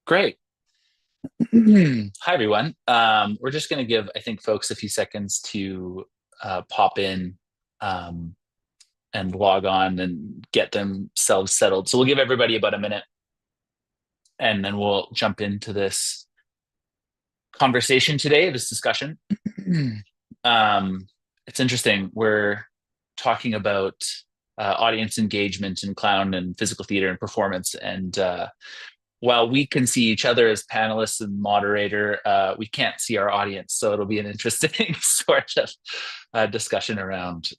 Great. Hi, everyone. We're just going to give, I think, folks a few seconds to pop in um, and log on and get themselves settled. So we'll give everybody about a minute and then we'll jump into this conversation today, this discussion. um, it's interesting. We're talking about audience engagement in clown and physical theater and performance. And while we can see each other as panelists and moderator, we can't see our audience. So it'll be an interesting sort of discussion around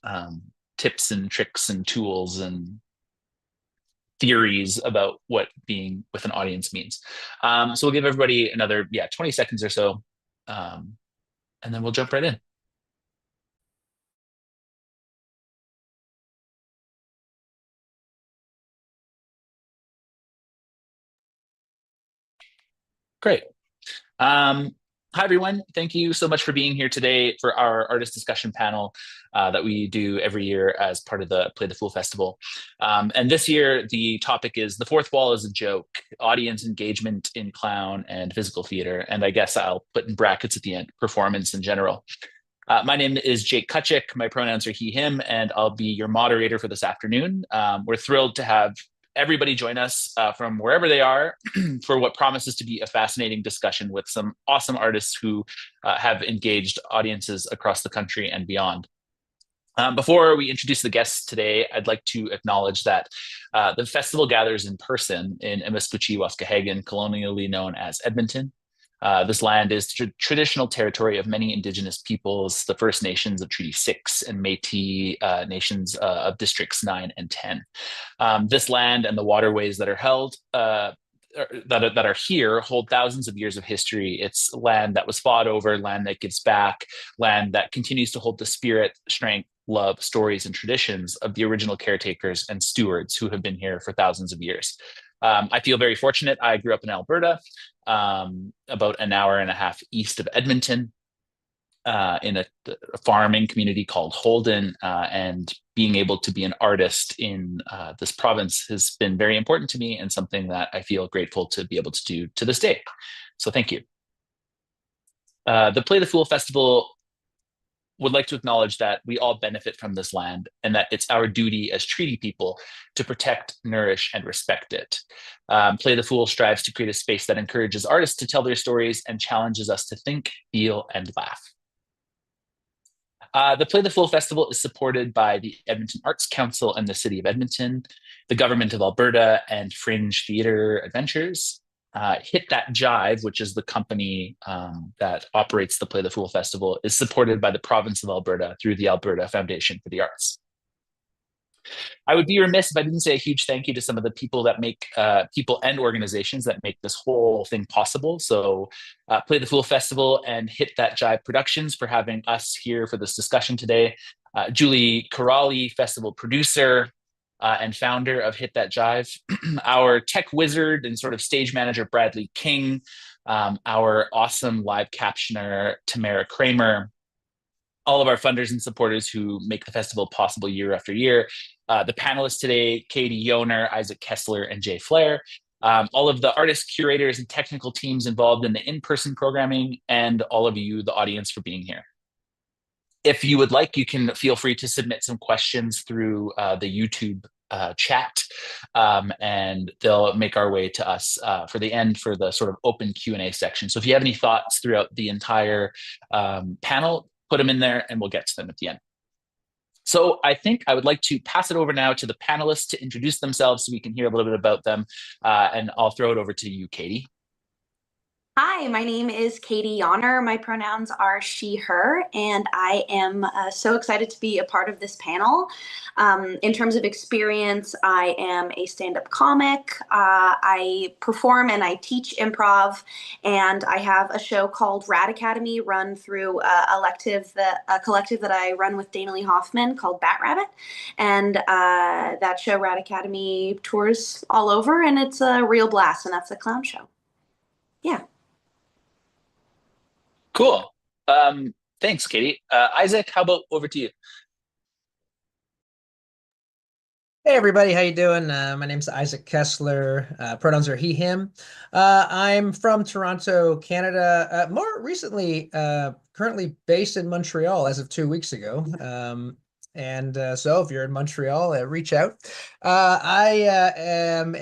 tips and tricks and tools and theories about what being with an audience means. So we'll give everybody another, 20 seconds or so, um, and then we'll jump right in. Great. Hi, everyone. Thank you so much for being here today for our artist discussion panel that we do every year as part of the Play the Fool Festival. And this year, the topic is The Fourth Wall is a Joke, Audience Engagement in Clown and Physical Theater. And I guess I'll put in brackets at the end, performance in general. My name is Jake Tkaczyk. My pronouns are he, him, and I'll be your moderator for this afternoon. We're thrilled to have everybody join us from wherever they are for what promises to be a fascinating discussion with some awesome artists who have engaged audiences across the country and beyond. Before we introduce the guests today, I'd like to acknowledge that the festival gathers in person in Emiskwichi, Waskahegan, colonially known as Edmonton. This land is traditional territory of many Indigenous peoples, the First Nations of Treaty 6 and Métis nations of Districts 9 and 10. This land and the waterways that are held that are here hold thousands of years of history. It's land that was fought over, land that gives back, land that continues to hold the spirit, strength, love, stories, and traditions of the original caretakers and stewards who have been here for thousands of years. I feel very fortunate. I grew up in Alberta, about an hour and a half east of Edmonton, in a farming community called Holden, and being able to be an artist in this province has been very important to me and something that I feel grateful to be able to do to this day. So thank you. The Play the Fool Festival would like to acknowledge that we all benefit from this land and that it's our duty as treaty people to protect, nourish, and respect it. Play the Fool strives to create a space that encourages artists to tell their stories and challenges us to think, feel, and laugh. The Play the Fool Festival is supported by the Edmonton Arts Council and the City of Edmonton, the Government of Alberta, and Fringe Theatre Adventures. Hit That Jive, which is the company that operates the Play the Fool Festival, is supported by the province of Alberta through the Alberta Foundation for the Arts. I would be remiss if I didn't say a huge thank you to some of the people that make people and organizations that make this whole thing possible. So Play the Fool Festival and Hit That Jive Productions for having us here for this discussion today. Julie Corrali, festival producer, and founder of Hit That Jive, our tech wizard and sort of stage manager, Bradley King, our awesome live captioner, Tamara Kramer, all of our funders and supporters who make the festival possible year after year. The panelists today, Katie Yoner, Isaac Kessler, and Jay Flair. All of the artists, curators, and technical teams involved in the in-person programming, and all of you, the audience, for being here. If you would like, you can feel free to submit some questions through the YouTube chat, and they'll make our way to us for the end for the sort of open Q&A section. So if you have any thoughts throughout the entire panel, put them in there and we'll get to them at the end. So I think I would like to pass it over now to the panelists to introduce themselves so we can hear a little bit about them. And I'll throw it over to you, Katie. Hi, my name is Katie Yoner. My pronouns are she, her, and I am so excited to be a part of this panel. In terms of experience, I am a stand-up comic. I perform and I teach improv, and I have a show called Rad Academy run through a collective that I run with Dana Lee Hoffman called Bat Rabbit. And that show, Rad Academy, tours all over, and it's a real blast, and that's a clown show. Yeah. Cool. Thanks, Katie. Isaac, how about over to you? Hey everybody, how you doing? My name's Isaac Kessler. Pronouns are he, him. I'm from Toronto, Canada. More recently, currently based in Montreal as of 2 weeks ago. And so if you're in Montreal, reach out. I am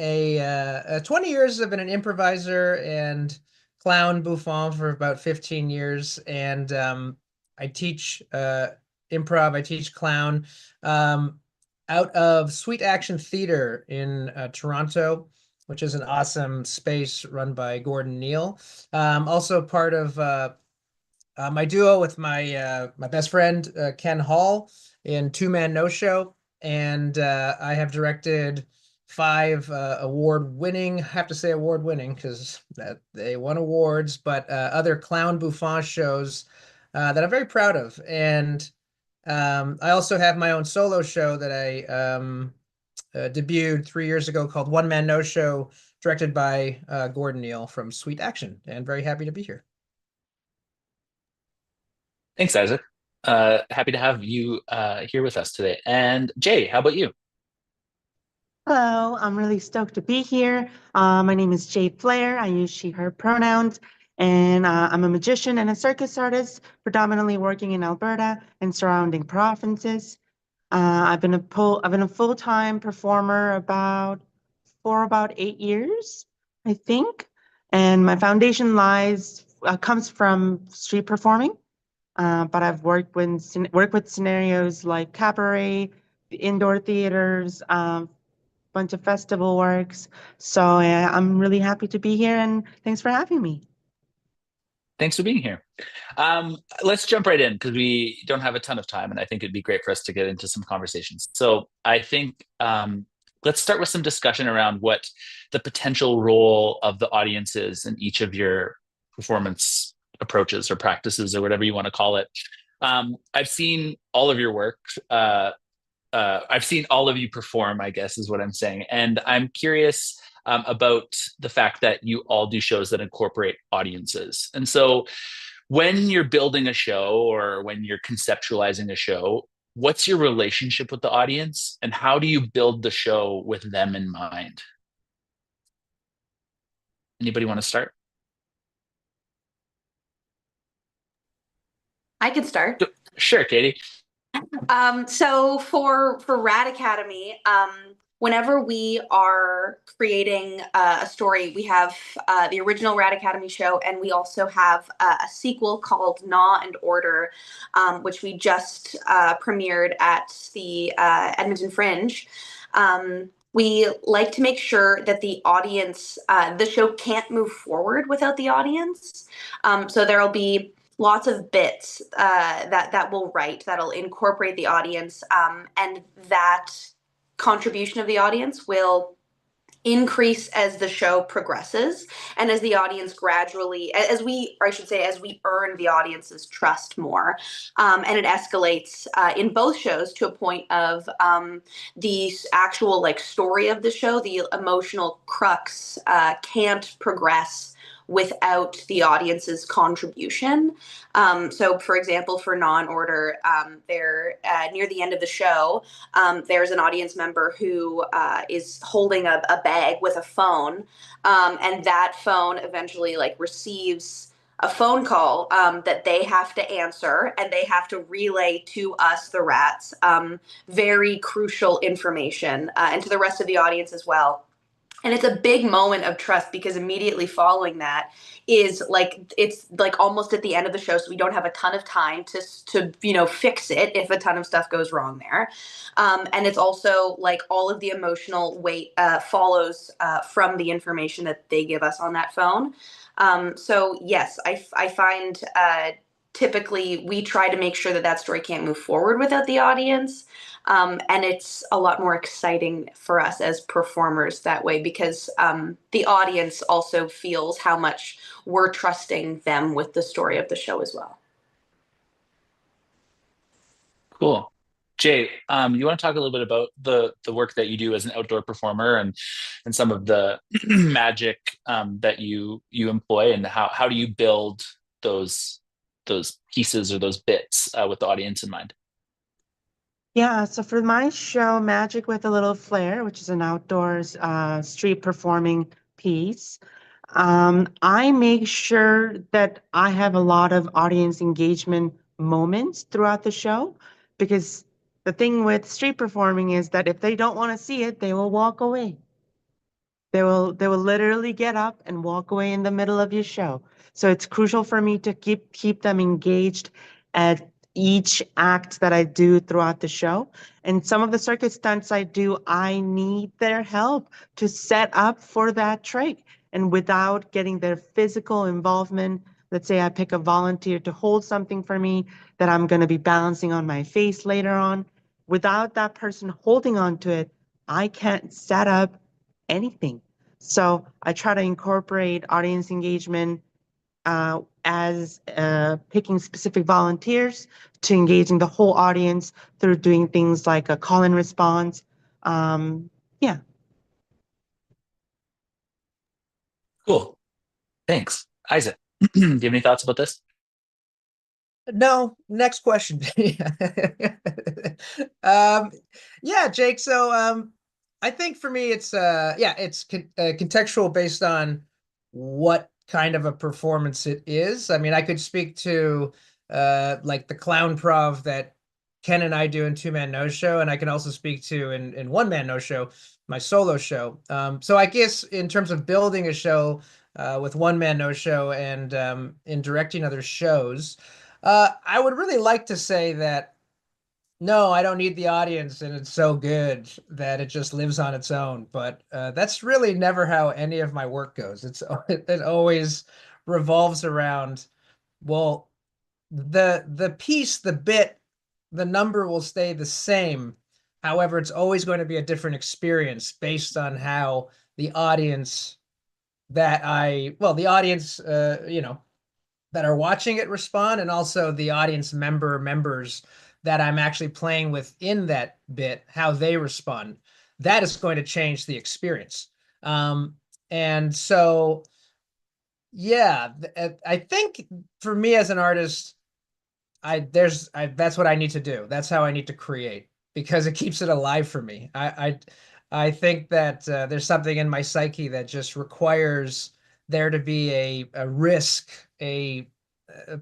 20 years. I've been an improviser and clown bouffon for about 15 years. And I teach improv, I teach clown. Um, Out of Sweet Action Theater in Toronto, which is an awesome space run by Gordon Neal. Also part of my duo with my best friend Ken Hall in Two Man No Show, and I have directed five award-winning, have to say award-winning because that they won awards, but other clown bouffon shows that I'm very proud of. And I also have my own solo show that I debuted 3 years ago called One Man No Show, directed by Gordon Neal from Sweet Action, and very happy to be here. Thanks, Isaac. Happy to have you here with us today. And Jay, how about you? Hello, I'm really stoked to be here. My name is Jake Flair. I use she, her pronouns, and I'm a magician and a circus artist, predominantly working in Alberta and surrounding provinces. I've been a full-time performer about 8 years, I think, and my foundation comes from street performing. But I've worked with scenarios like cabaret, indoor theaters, bunch of festival works. So yeah, I'm really happy to be here and thanks for having me. Thanks for being here. Let's jump right in because we don't have a ton of time, and I think it'd be great for us to get into some conversations. So I think let's start with some discussion around what the potential role of the audience is in each of your performance approaches or practices or whatever you want to call it. I've seen all of your work. I've seen all of you perform, I guess is what I'm saying. And I'm curious about the fact that you all do shows that incorporate audiences. And so when you're building a show or when you're conceptualizing a show, what's your relationship with the audience and how do you build the show with them in mind? Anybody want to start? I can start. Sure, Katie. So for Rad Academy, whenever we are creating a story, we have the original Rad Academy show, and we also have a sequel called Gnaw and Order, which we just premiered at the Edmonton Fringe. We like to make sure that the audience, the show can't move forward without the audience. So there'll be lots of bits that we'll write that'll incorporate the audience, and that contribution of the audience will increase as the show progresses and as the audience gradually, as we, or I should say, as we earn the audience's trust more. And it escalates in both shows to a point of the actual like story of the show, the emotional crux can't progress without the audience's contribution. So, for example, for Gnaw and Order, there near the end of the show, there's an audience member who is holding a bag with a phone, and that phone eventually like receives a phone call that they have to answer, and they have to relay to us, the rats, very crucial information, and to the rest of the audience as well. And it's a big moment of trust because immediately following that is like it's like almost at the end of the show, so we don't have a ton of time to fix it if a ton of stuff goes wrong there. And it's also like all of the emotional weight follows from the information that they give us on that phone. So yes, I find typically we try to make sure that that story can't move forward without the audience. And it's a lot more exciting for us as performers that way because the audience also feels how much we're trusting them with the story of the show as well. Cool. Jay, you want to talk a little bit about the work that you do as an outdoor performer and some of the magic that you employ and how do you build those pieces or those bits with the audience in mind? Yeah, so for my show, Magic with a Little Flair, which is an outdoors street performing piece, I make sure that I have a lot of audience engagement moments throughout the show because the thing with street performing is that if they don't want to see it, they will walk away. They will literally get up and walk away in the middle of your show. So it's crucial for me to keep them engaged at each act that I do throughout the show. And some of the circuit stunts I do, I need their help to set up for that trick. And without getting their physical involvement, let's say I pick a volunteer to hold something for me that I'm going to be balancing on my face later on. Without that person holding on to it, I can't set up anything. So I try to incorporate audience engagement as picking specific volunteers to engaging the whole audience through doing things like a call and response. Yeah. Cool. Thanks. Isaac, do you have any thoughts about this? No, next question. um, yeah, Jake. So I think for me it's contextual based on what kind of a performance it is. I mean, I could speak to like the clown prov that Ken and I do in Two Man No Show, and I can also speak to in One Man No Show, my solo show. So I guess in terms of building a show with One Man No Show and in directing other shows, I would really like to say that no, I don't need the audience, and it's so good that it just lives on its own. But that's really never how any of my work goes. It always revolves around, well, the piece, the bit, the number will stay the same. However, it's always going to be a different experience based on how the audience the audience, that are watching it respond, and also the audience members that I'm actually playing with in that bit, how they respond. That is going to change the experience. And so, yeah, I think for me as an artist, that's what I need to do. That's how I need to create because it keeps it alive for me. I think that there's something in my psyche that just requires there to be a risk, a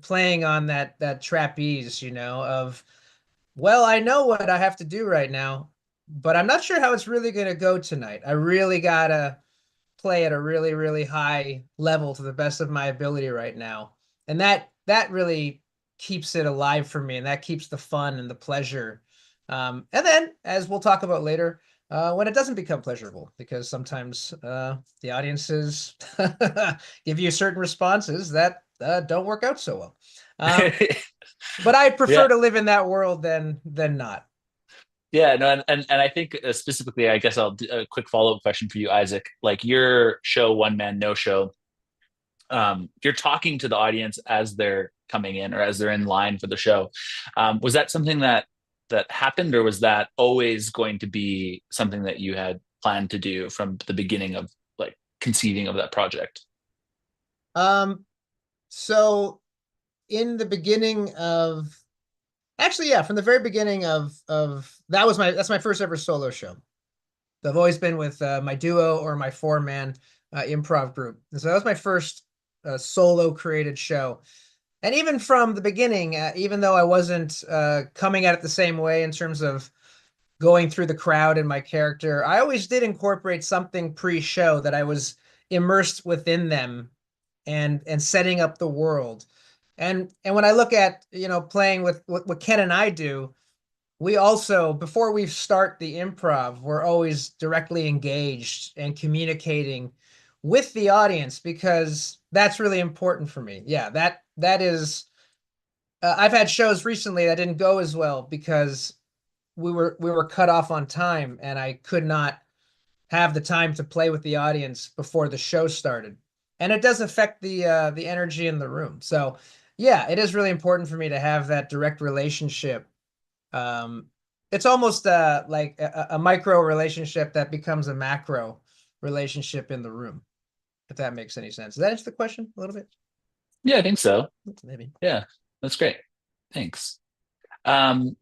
playing on that trapeze, of, well, I know what I have to do right now, but I'm not sure how it's really going to go tonight. I really gotta play at a really, really high level to the best of my ability right now. And that really keeps it alive for me, and that keeps the fun and the pleasure. And then, as we'll talk about later, when it doesn't become pleasurable, because sometimes the audiences give you certain responses that don't work out so well. But I Yeah. prefer to live in that world than not. Yeah, no, and I think specifically, I guess I'll do a quick follow-up question for you, Isaac. Like your show, One Man No Show, you're talking to the audience as they're coming in or as they're in line for the show. Was that something that happened, or was that always going to be something that you had planned to do from the beginning of like conceiving of that project? Um, so in the beginning of Actually, yeah, from the very beginning of that's my first ever solo show. I've always been with my duo or my four-man improv group. And so that was my first solo created show. And even from the beginning, even though I wasn't coming at it the same way in terms of going through the crowd and my character, I always did incorporate something pre-show that I was immersed within them and setting up the world. And when I look at, playing with what Ken and I do, we also, before we start the improv, we're always directly engaged and communicating with the audience because that's really important for me. Yeah, that is. I've had shows recently that didn't go as well because we were cut off on time, and I could not have the time to play with the audience before the show started, and it does affect the energy in the room. So yeah, it is really important for me to have that direct relationship. um it's almost like a micro relationship that becomes a macro relationship in the room, if that makes any sense. Does that answer the question a little bit? Yeah, I think so. Maybe. Yeah, that's great. Thanks. Um,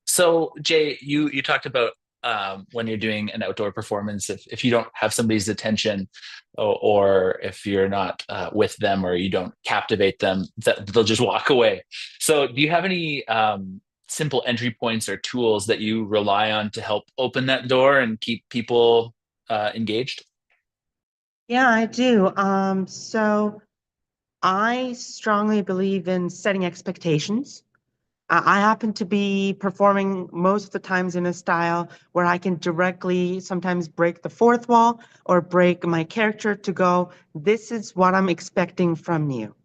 So Jay, you talked about when you're doing an outdoor performance, if you don't have somebody's attention, or if you're not with them, or you don't captivate them, that they'll just walk away. So do you have any simple entry points or tools that you rely on to help open that door and keep people engaged? Yeah, I do. So I strongly believe in setting expectations. I happen to be performing most of the times in a style where I can directly sometimes break the fourth wall or break my character to go, this is what I'm expecting from you.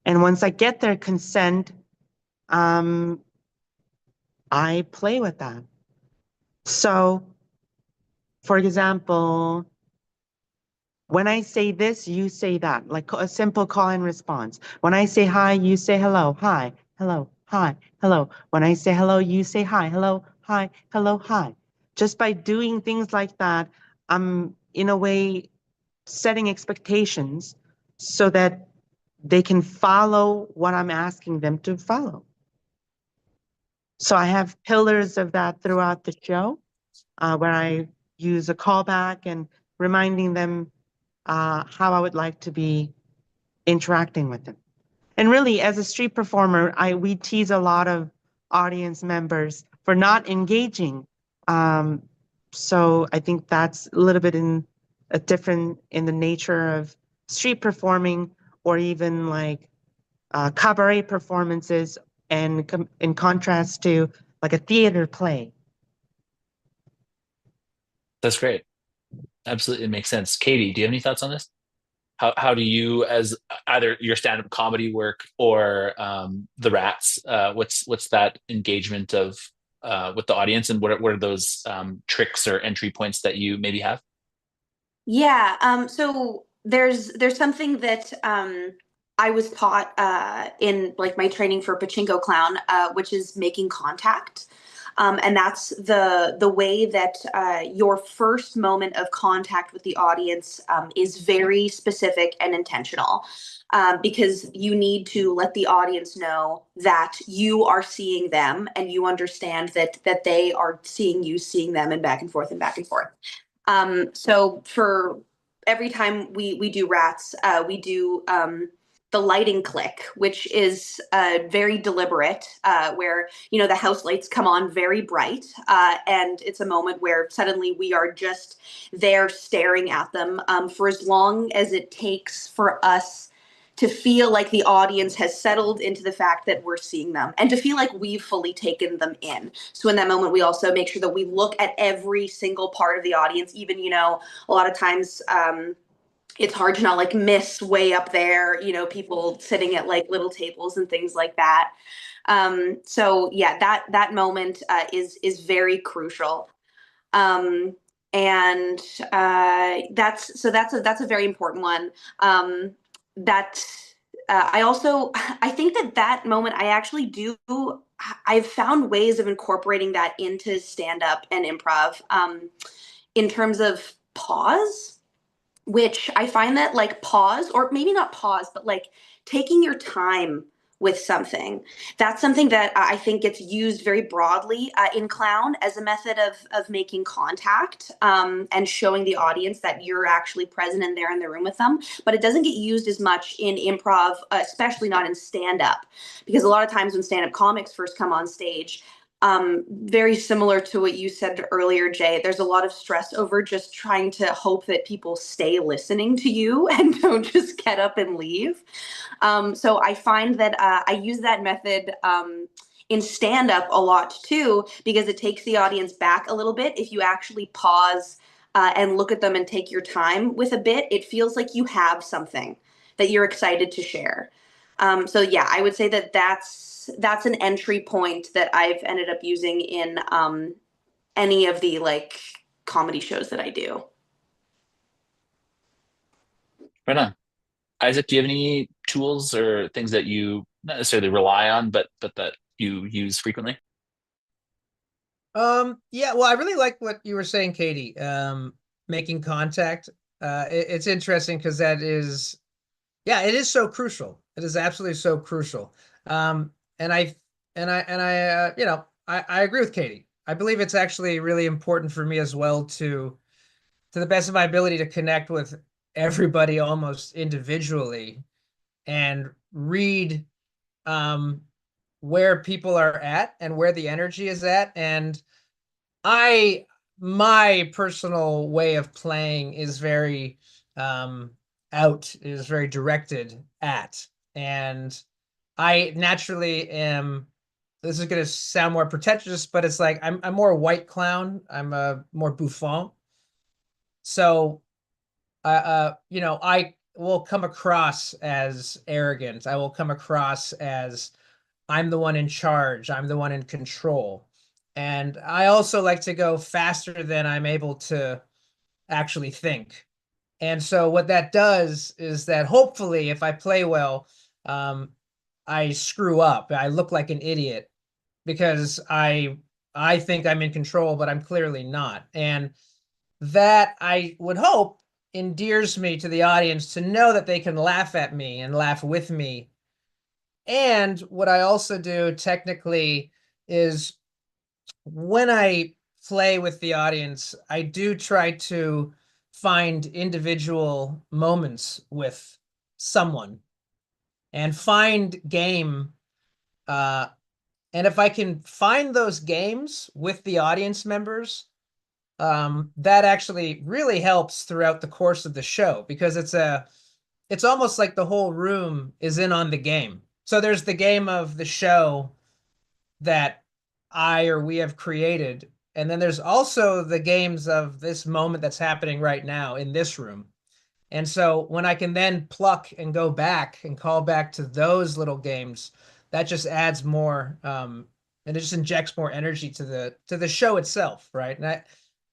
And once I get their consent, um, I play with that. So, for example, when I say this, you say that, like a simple call and response. When I say hi, you say hello, hi, hello, hi, hello. When I say hello, you say hi, hello, hi. Just by doing things like that, I'm in a way setting expectations so that they can follow what I'm asking them to follow. So I have pillars of that throughout the show, where I use a callback and reminding them how I would like to be interacting with them. And really, as a street performer, we tease a lot of audience members for not engaging. Um, so I think that's a little bit in a different in the nature of street performing, or even like cabaret performances, and in contrast to like a theater play. That's great. Absolutely, it makes sense. Katie, do you have any thoughts on this? How do you, as either your stand-up comedy work or the Rats, what's that engagement of with the audience, and what are those tricks or entry points that you maybe have? Yeah, so there's something that I was taught in like my training for pachinko clown, which is making contact. And that's the way that your first moment of contact with the audience is very specific and intentional, because you need to let the audience know that you are seeing them, and you understand that they are seeing you, seeing them, and back and forth and back and forth. So for every time we do Rats, we do the lighting click, which is very deliberate, where the house lights come on very bright, and it's a moment where suddenly we are just there staring at them for as long as it takes for us to feel like the audience has settled into the fact that we're seeing them, and to feel like we've fully taken them in. So in that moment, we also make sure that we look at every single part of the audience, even, a lot of times, it's hard to not like miss way up there, people sitting at like little tables and things like that. So yeah, that moment is very crucial. Um, and that's a very important one. That I also I think that moment I actually do. I've found ways of incorporating that into stand up and improv, in terms of pause, which I find that like pause, or maybe not pause, but like taking your time with something. That's something that I think gets used very broadly in clown as a method of making contact, and showing the audience that you're actually present and there in the room with them. But it doesn't get used as much in improv, especially not in stand up, because a lot of times when stand up comics first come on stage, very similar to what you said earlier, Jay, there's a lot of stress over just trying to hope that people stay listening to you and don't just get up and leave. So I find that I use that method in stand up a lot too, because it takes the audience back a little bit. If you actually pause and look at them and take your time with a bit, it feels like you have something that you're excited to share. So yeah, I would say that that's an entry point that I've ended up using in any of the like comedy shows that I do. Right on. Isaac, do you have any tools or things that you not necessarily rely on, but that you use frequently? Yeah, well, I really like what you were saying, Katie. Making contact. It's interesting because yeah, it is so crucial. It is absolutely so crucial. And I I agree with Katie. I believe it's actually really important for me as well to the best of my ability to connect with everybody almost individually and read um, where people are at and where the energy is at. And I, my personal way of playing is very is very directed at. And I naturally am, this is going to sound more pretentious, but it's like I'm more white clown. I'm a more bouffon. So I will come across as arrogant. I will come across as I'm the one in charge. I'm the one in control. And I also like to go faster than I'm able to actually think. And so what that does is that hopefully if I play well, um, I screw up. I look like an idiot because I think I'm in control, but I'm clearly not. And that I would hope endears me to the audience to know that they can laugh at me and laugh with me. And what I also do technically is when I play with the audience, I do try to find individual moments with someone and find game. And if I can find those games with the audience members, that actually really helps throughout the course of the show because it's almost like the whole room is in on the game. So there's the game of the show that I or we have created, and then there's also the games of this moment that's happening right now in this room. And so when I can then pluck and go back and call back to those little games, that just adds more and it just injects more energy to the show itself, right? And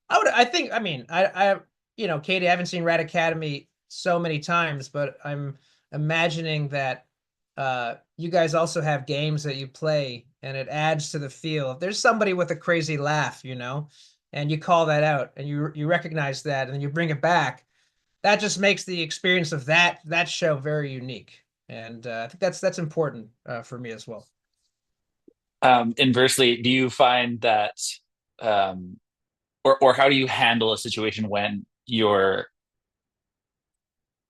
I think, I mean, Katie, I haven't seen Rat Academy so many times, but I'm imagining that you guys also have games that you play and it adds to the feel. If there's somebody with a crazy laugh, and you call that out and you recognize that and then you bring it back, that just makes the experience of that show very unique. And I think that's important for me as well. Inversely, do you find that um, or how do you handle a situation when your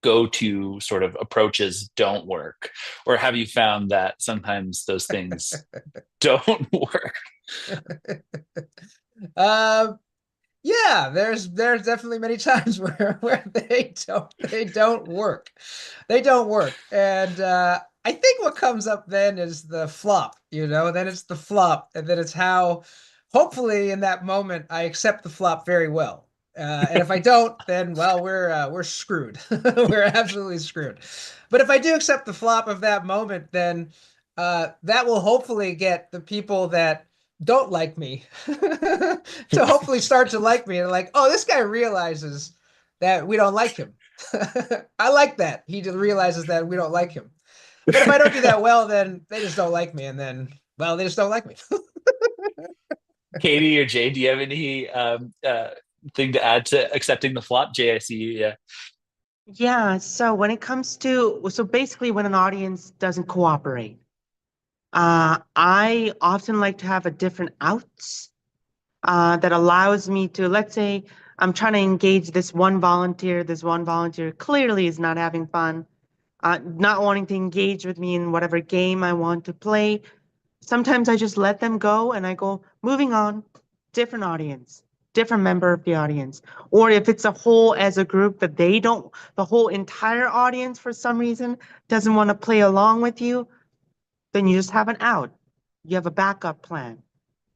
go-to sort of approaches don't work? Or have you found that sometimes those things don't work? um, yeah, there's definitely many times where they don't work. They don't work. And I think what comes up then is the flop, then it's the flop, and then it's how hopefully in that moment I accept the flop very well. And if I don't, then well, we're screwed. We're absolutely screwed. But if I do accept the flop of that moment, then that will hopefully get the people that don't like me to hopefully start to like me and like, oh, this guy realizes that we don't like him. I like that. He just realizes that we don't like him. But if I don't do that well, then they just don't like me. And then, well, they just don't like me. Katie or Jay, do you have any thing to add to accepting the flop? Jay, I see you. Yeah. Yeah, so when it comes to, so basically when an audience doesn't cooperate, I often like to have a different outs that allows me to, let's say I'm trying to engage this one volunteer. This one volunteer clearly is not having fun, not wanting to engage with me in whatever game I want to play. Sometimes I just let them go and I go, moving on, different audience, different member of the audience. Or if it's a whole as a group that they don't, the whole entire audience for some reason doesn't want to play along with you, then you just have an out. You have a backup plan.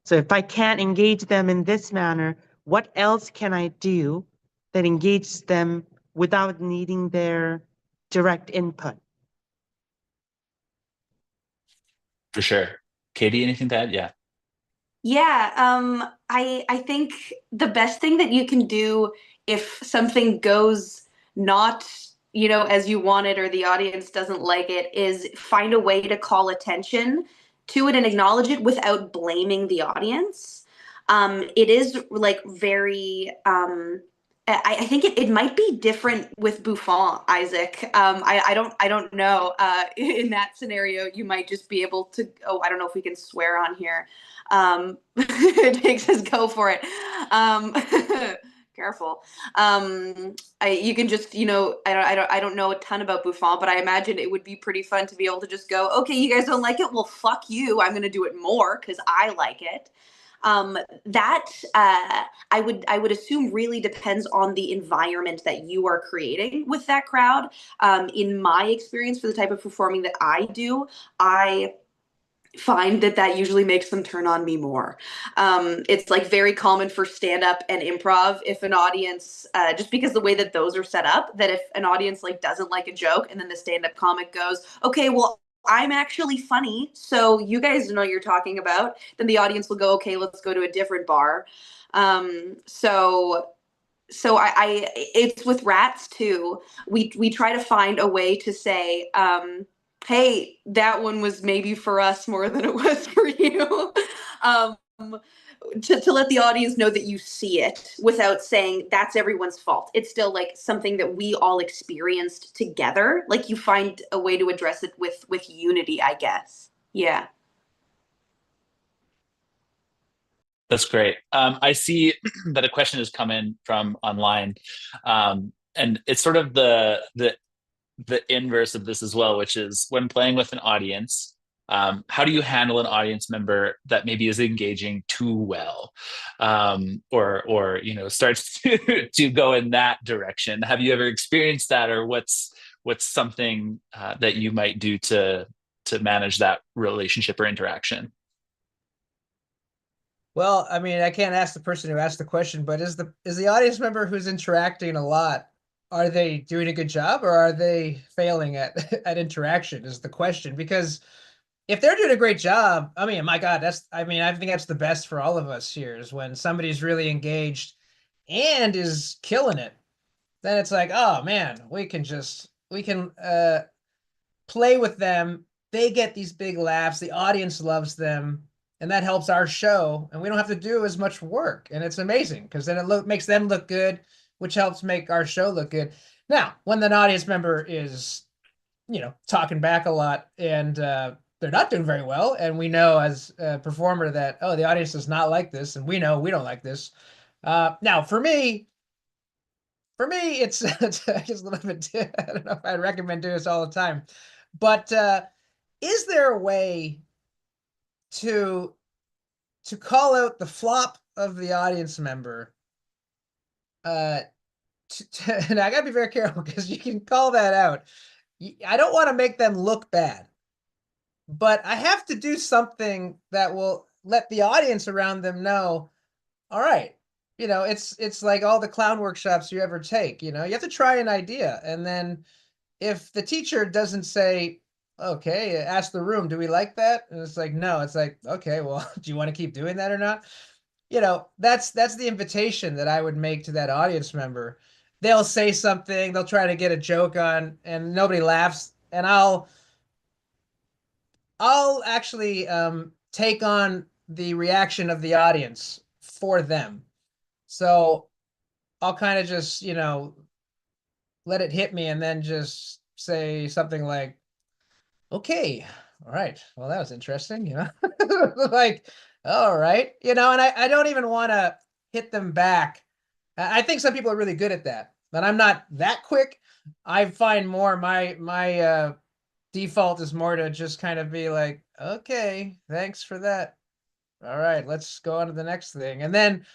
So if I can't engage them in this manner, what else can I do that engages them without needing their direct input? For sure. Katie, anything to add? Yeah. Yeah, I think the best thing that you can do if something goes not, as you want it or the audience doesn't like it is find a way to call attention to it and acknowledge it without blaming the audience. It is like very I think it might be different with Buffon, Isaac. I don't know. In that scenario, you might just be able to. Oh, I don't know if we can swear on here. Jake says go for it. Um, Careful. You can just, I don't know a ton about Buffon, but I imagine it would be pretty fun to be able to just go, okay, you guys don't like it? Well, fuck you. I'm going to do it more because I like it. That I would assume really depends on the environment that you are creating with that crowd. In my experience, for the type of performing that I do, I find that usually makes them turn on me more. It's like very common for stand up and improv if an audience, just because the way that those are set up, that if an audience like doesn't like a joke and then the stand up comic goes, okay, well, I'm actually funny, so you guys know what you're talking about, then the audience will go, okay, let's go to a different bar. So it's with rats too. We try to find a way to say, hey, that one was maybe for us more than it was for you. um, to let the audience know that you see it without saying that's everyone's fault. It's still like something that we all experienced together. Like you find a way to address it with unity, I guess. Yeah. That's great. I see that a question has come in from online, and it's sort of the inverse of this as well, which is when playing with an audience, how do you handle an audience member that maybe is engaging too well, or starts to go in that direction? Have you ever experienced that, or what's something that you might do to manage that relationship or interaction? Well, I mean, I can't ask the person who asked the question, but is the audience member who's interacting a lot, are they doing a good job or are they failing at at interaction is the question. Because if they're doing a great job, I mean, my God, I think that's the best for all of us here is when somebody's really engaged and is killing it. Then it's like, oh man, we can play with them. They get these big laughs. The audience loves them, and that helps our show. And we don't have to do as much work, and it's amazing because then makes them look good, which helps make our show look good. Now, when an audience member is, talking back a lot and they're not doing very well, and we know as a performer that the audience does not like this, and we know we don't like this. Now, for me, it's it's just a little bit. I don't know if I'd recommend doing this all the time, but is there a way to call out the flop of the audience member? And I gotta be very careful because you can call that out. I don't want to make them look bad, but I have to do something that will let the audience around them know, all right, it's like all the clown workshops you ever take, you have to try an idea. And then if the teacher doesn't say, okay, ask the room, do we like that? And it's like, no, it's like, okay, well, do you want to keep doing that or not? That's the invitation that I would make to that audience member. They'll say something, they'll try to get a joke on, and nobody laughs, and I'll actually take on the reaction of the audience for them. So I'll kind of just, let it hit me and then just say something like, okay, all right, well, that was interesting, like, all right, and I don't even want to hit them back. I think some people are really good at that, but I'm not that quick. I find more my default is more to just kind of be like, okay, thanks for that. All right, let's go on to the next thing. And then,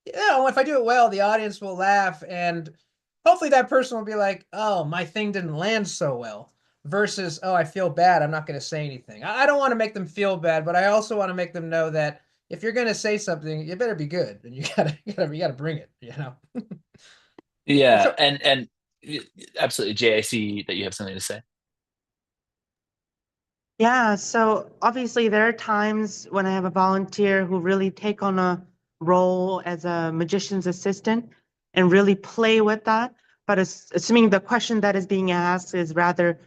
if I do it well, the audience will laugh, and hopefully that person will be like, oh, my thing didn't land so well, versus, oh, I feel bad, I'm not going to say anything. I don't want to make them feel bad, but I also want to make them know that if you're going to say something, you better be good, and you gotta bring it. Yeah, So and absolutely, Jay, I see that you have something to say. Yeah, so obviously there are times when I have a volunteer who really take on a role as a magician's assistant and really play with that. But assuming the question that is being asked is rather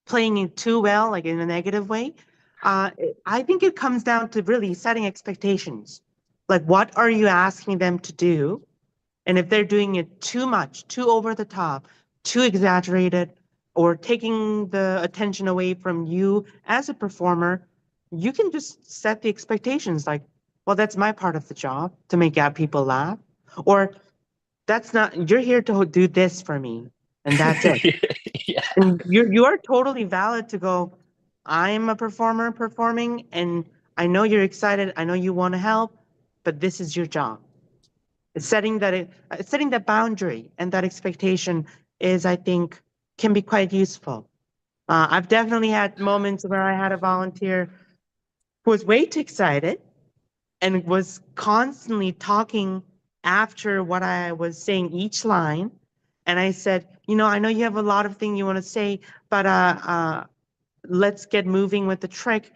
playing it too well, like in a negative way, I think it comes down to really setting expectations. Like, what are you asking them to do? And if they're doing it too much, too over the top, too exaggerated, or taking the attention away from you as a performer, you can just set the expectations like, well, that's my part of the job to make out people laugh. Or that's not, you're here to do this for me, and that's it. Yeah. And you are totally valid to go, I'm a performer performing, and I know you're excited, I know you want to help, but this is your job. Setting that boundary and that expectation is, I think, can be quite useful. I've definitely had moments where I had a volunteer who was way too excited and was constantly talking after what I was saying each line. And I said, I know you have a lot of things you want to say, but let's get moving with the trick.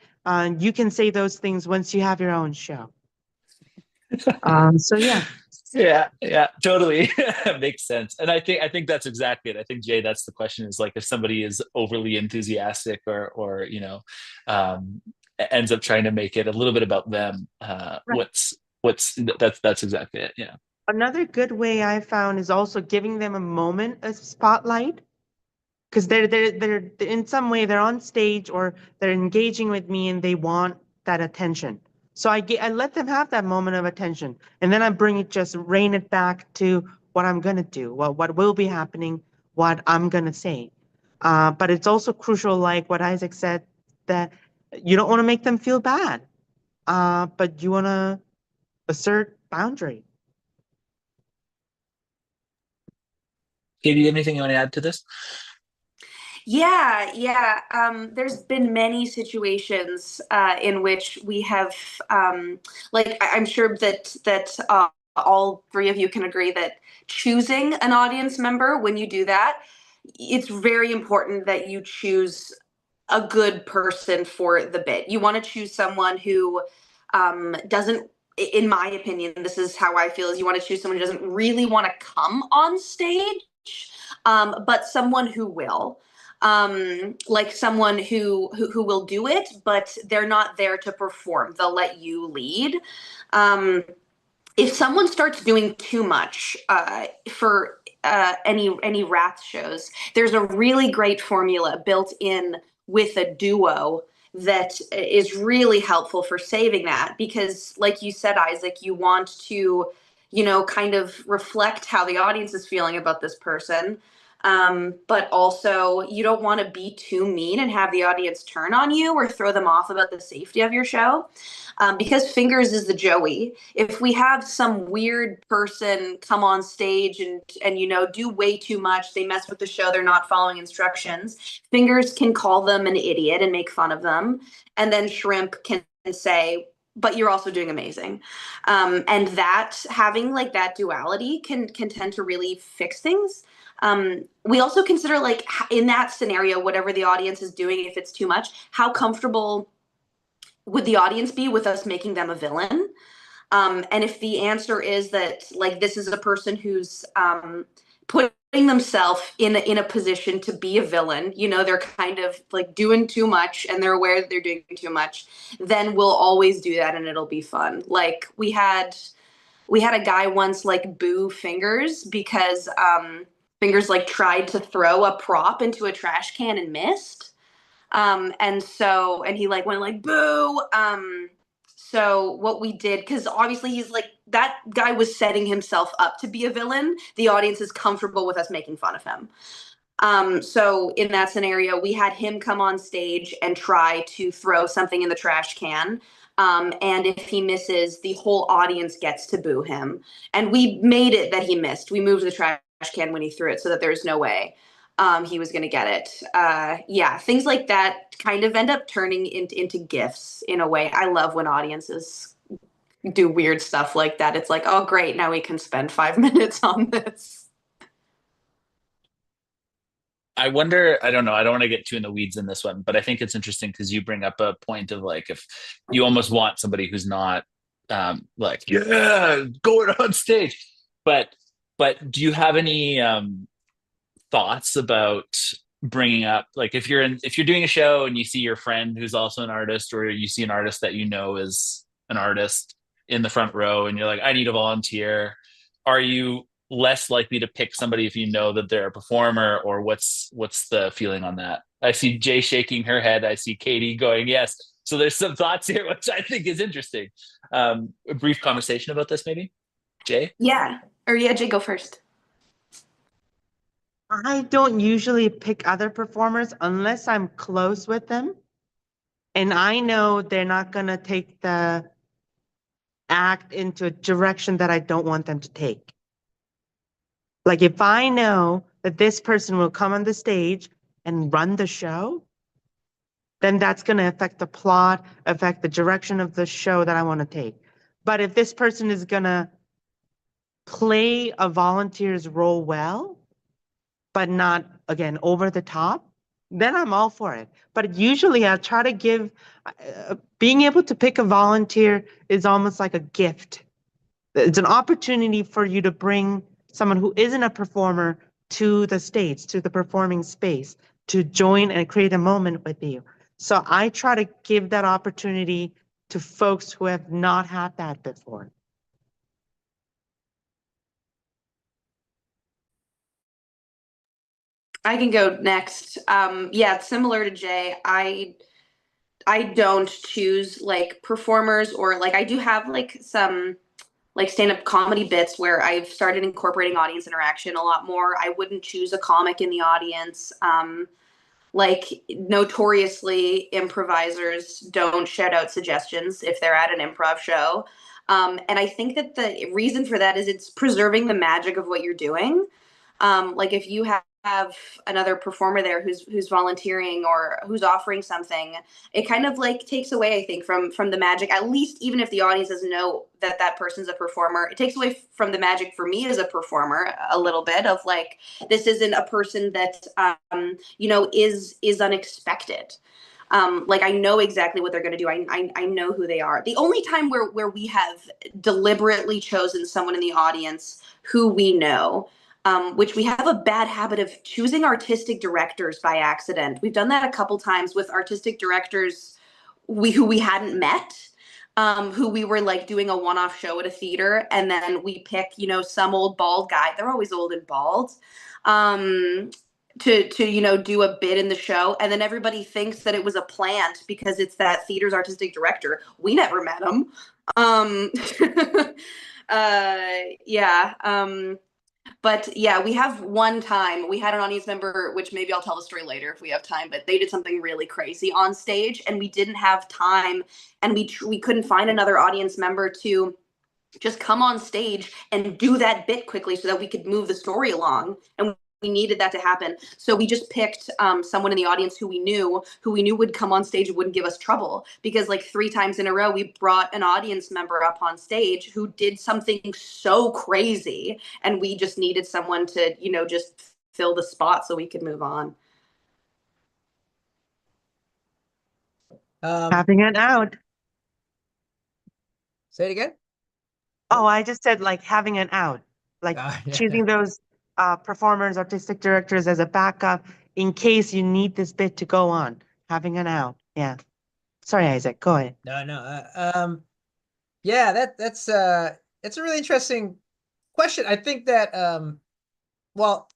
You can say those things once you have your own show. So yeah. Yeah, totally. Makes sense. And I think that's exactly it. I think, Jay, that's the question, is like, if somebody is overly enthusiastic or ends up trying to make it a little bit about them, Right. that's exactly it. Yeah. Another good way I found is also giving them a moment of spotlight, because they're in some way they're on stage or they're engaging with me and they want that attention. So I let them have that moment of attention, and then I rein it back to what I'm gonna do, what will be happening, what I'm gonna say. But it's also crucial, like what Isaac said, that you don't want to make them feel bad, but you want to assert boundary. Katie, do you have anything you want to add to this? Yeah. There's been many situations in which we have, I'm sure that all three of you can agree that choosing an audience member, when you do that, it's very important that you choose a good person for the bit. You want to choose someone who doesn't, in my opinion, this is how I feel, is you want to choose someone who doesn't really want to come on stage, but someone who will. Like someone who will do it, but they're not there to perform. They'll let you lead. If someone starts doing too much for any Wrath shows, there's a really great formula built in with a duo that is really helpful for saving that, because like you said, Isaac, you want to, kind of reflect how the audience is feeling about this person. But also you don't want to be too mean and have the audience turn on you or throw them off about the safety of your show. Because Fingers is the Joey. If we have some weird person come on stage and do way too much, they mess with the show, they're not following instructions, Fingers can call them an idiot and make fun of them, and then Shrimp can say, but you're also doing amazing. And that, having like that duality can tend to really fix things. We also consider, like, in that scenario, whatever the audience is doing, if it's too much, how comfortable would the audience be with us making them a villain? And if the answer is that, like, this is a person who's putting themselves in a position to be a villain, they're kind of like doing too much and they're aware that they're doing too much, then we'll always do that and it'll be fun. Like we had a guy once like boo Fingers because Fingers like tried to throw a prop into a trash can and missed. And he like went like boo. So what we did, because obviously he's like, that guy was setting himself up to be a villain. The audience is comfortable with us making fun of him. So in that scenario, we had him come on stage and try to throw something in the trash can. And if he misses, the whole audience gets to boo him. And we made it that he missed. We moved the trash can when he threw it so that there's no way he was going to get it. Yeah, things like that kind of end up turning into gifts in a way. I love when audiences do weird stuff like that. It's like, oh, great, now we can spend 5 minutes on this. I wonder, I don't know, I don't want to get too in the weeds in this one, but I think it's interesting because you bring up a point of like, if you almost want somebody who's not like, yeah, going on stage. But do you have any thoughts about bringing up, like, if you're doing a show and you see your friend who's also an artist, or you see an artist that is an artist in the front row and you're like, I need a volunteer, are you less likely to pick somebody if you know that they're a performer, or what's the feeling on that? I see Jay shaking her head. I see Katie going yes. So there's some thoughts here, which I think is interesting. A brief conversation about this, maybe, Jay. Yeah. Or yeah, Jay, go first. I don't usually pick other performers unless I'm close with them and I know they're not going to take the act into a direction that I don't want them to take. Like if I know that this person will come on the stage and run the show, then that's going to affect the plot, affect the direction of the show that I want to take. But if this person is going to play a volunteer's role well, but not, again, over the top, then I'm all for it. But usually I try to give, being able to pick a volunteer is almost like a gift. It's an opportunity for you to bring someone who isn't a performer to the stage, to the performing space, to join and create a moment with you. So I try to give that opportunity to folks who have not had that before. I can go next. Yeah, it's similar to Jay. I don't choose like performers, or like I do have like some like stand-up comedy bits where I've started incorporating audience interaction a lot more. I wouldn't choose a comic in the audience. Like notoriously, improvisers don't shout out suggestions if they're at an improv show. And I think that the reason for that is it's preserving the magic of what you're doing. Like if you have another performer there who's volunteering or who's offering something, it kind of like takes away, I think, from the magic. At least even if the audience doesn't know that that person's a performer, it takes away from the magic for me as a performer a little bit of like, this isn't a person that is unexpected. Like I know exactly what they're going to do. I know who they are. The only time where we have deliberately chosen someone in the audience who we know, which we have a bad habit of choosing artistic directors by accident. We've done that a couple times with artistic directors who we hadn't met, who we were like doing a one-off show at a theater, and then we pick, some old bald guy. They're always old and bald. To do a bit in the show, and then everybody thinks that it was a plant because it's that theater's artistic director. We never met him. Yeah. But yeah, we have one time we had an audience member, which maybe I'll tell the story later if we have time, but they did something really crazy on stage and we didn't have time, and we couldn't find another audience member to just come on stage and do that bit quickly so that we could move the story along. And we needed that to happen. So we just picked someone in the audience who we knew would come on stage and wouldn't give us trouble, because like 3 times in a row, we brought an audience member up on stage who did something so crazy. And we just needed someone to, just fill the spot so we could move on. Having an out. Say it again. Oh, I just said like having an out, like Yeah. choosing those performers, artistic directors as a backup in case you need this bit to go on. Having an out. Yeah. Sorry, Isaac. Go ahead. No. Yeah, that's it's a really interesting question. I think that well,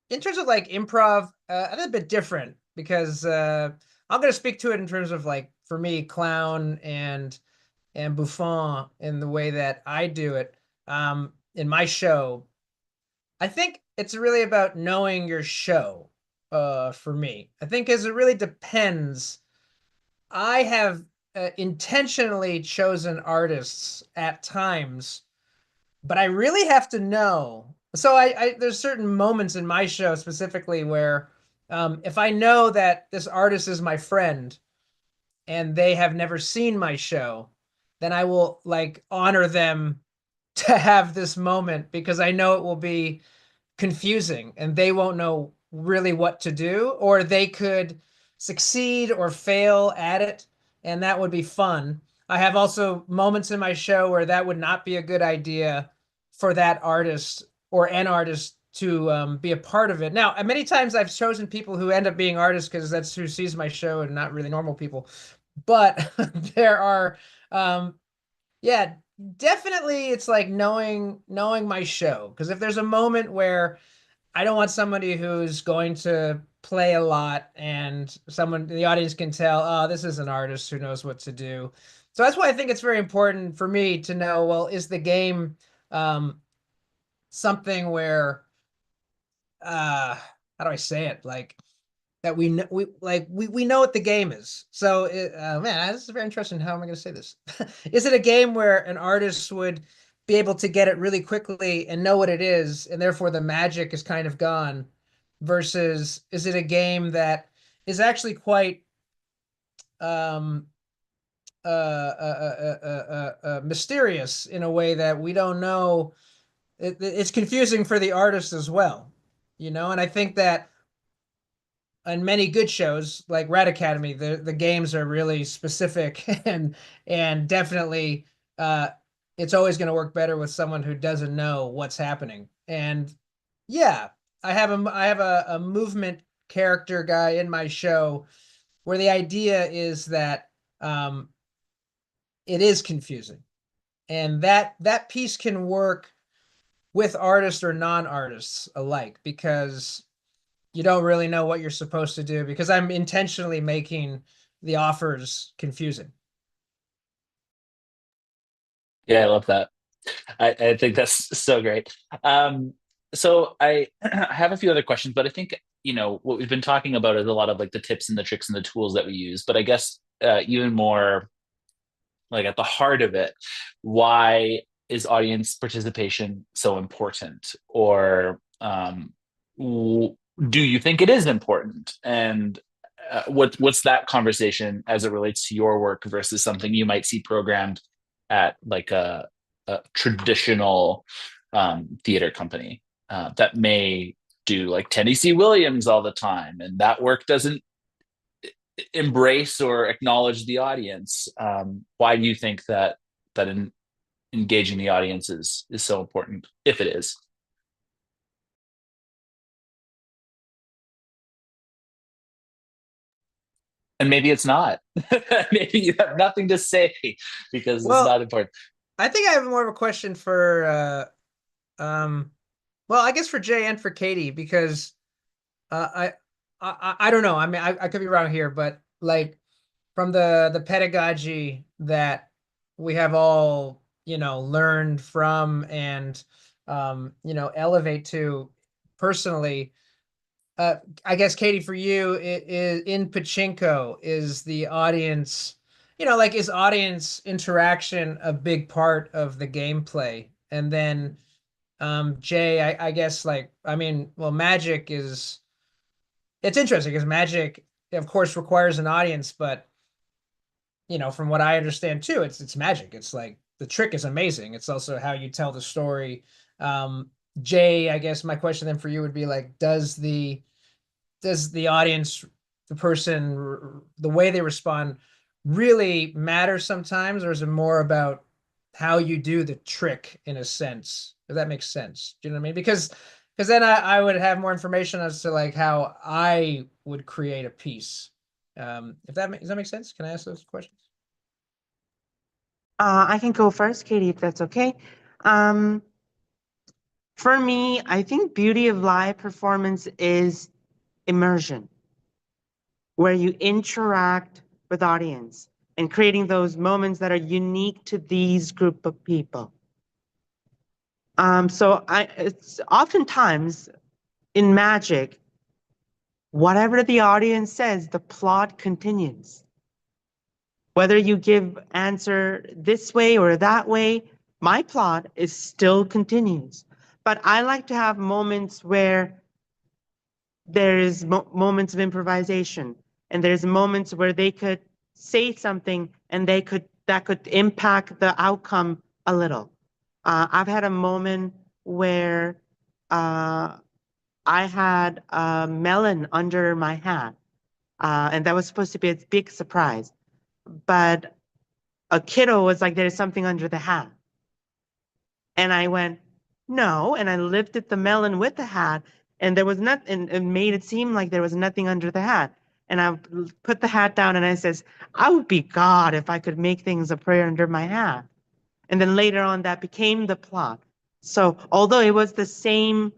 in terms of like improv, a little bit different because I'm going to speak to it in terms of like for me, clown and Buffon in the way that I do it in my show. I think it's really about knowing your show for me. I think as it really depends. I have intentionally chosen artists at times, but I really have to know. So there's certain moments in my show specifically where if I know that this artist is my friend and they have never seen my show, then I will like honor them to have this moment because I know it will be confusing and they won't know really what to do, or they could succeed or fail at it, and that would be fun. I have also moments in my show where that would not be a good idea for that artist or an artist to be a part of it. Now, many times I've chosen people who end up being artists because that's who sees my show and not really normal people. But there are Yeah, definitely it's like knowing my show. Because if there's a moment where I don't want somebody who's going to play a lot and someone the audience can tell, oh, this is an artist who knows what to do. So that's why I think it's very important for me to know, well, is the game um something where how do I say it? Like that we know what the game is. So man, this is very interesting. How am I going to say this? Is it a game where an artist would be able to get it really quickly and know what it is, and therefore the magic is kind of gone? Versus, is it a game that is actually quite um, mysterious in a way that we don't know? It's confusing for the artist as well, you know. And I think that on many good shows like Rat Academy, the games are really specific and definitely uh, it's always going to work better with someone who doesn't know what's happening. And yeah, I have a movement character guy in my show where the idea is that um, it is confusing, and that piece can work with artists or non-artists alike because you don't really know what you're supposed to do because I'm intentionally making the offers confusing. Yeah, I love that. I think that's so great. So I I have a few other questions, but I think what we've been talking about is a lot of like the tips and the tricks and the tools that we use. But I guess even more like at the heart of it, why is audience participation so important? Or do you think it is important? And what's that conversation as it relates to your work versus something you might see programmed at like a traditional theater company that may do like Tennessee Williams all the time, and that work doesn't embrace or acknowledge the audience. Why do you think that engaging the audience is so important, if it is? And maybe it's not. Maybe you have nothing to say because it's Well, not important. I think I have more of a question for well, I guess for Jay and for Katie because I don't know. I mean, I could be wrong here, but like from the pedagogy that we have all, learned from and elevate to personally, uh I guess Katie, for you, it is in pachinko, is the audience, like is audience interaction a big part of the gameplay? And then Jay, I guess, like, I mean, well, magic is, it's interesting because magic, of course, requires an audience, but from what I understand too, it's magic. It's like the trick is amazing. It's also how you tell the story. Um, Jay, I guess my question then for you would be like, does the audience, the person, the way they respond really matter sometimes, or is it more about how you do the trick in a sense? If that makes sense. Do you know what I mean? Because then I would have more information as to like how I would create a piece. If does that make sense? Can I ask those questions? I can go first, Katie, if that's okay. Um, for me, I think beauty of live performance is immersion, where you interact with audience and creating those moments that are unique to these group of people. It's oftentimes in magic, whatever the audience says, the plot continues. Whether you give answer this way or that way, my plot is still continues. But I like to have moments where there's moments of improvisation, and there's moments where they could say something and that could impact the outcome a little. I've had a moment where uh, I had a melon under my hat, and that was supposed to be a big surprise. But a kiddo was like, "There's something under the hat." And I went, "No." And I lifted the melon with the hat, and there was nothing, and made it seem like there was nothing under the hat. And I put the hat down and I says, "I would be God if I could make things appear under my hat." And then later on, that became the plot. So although it was the same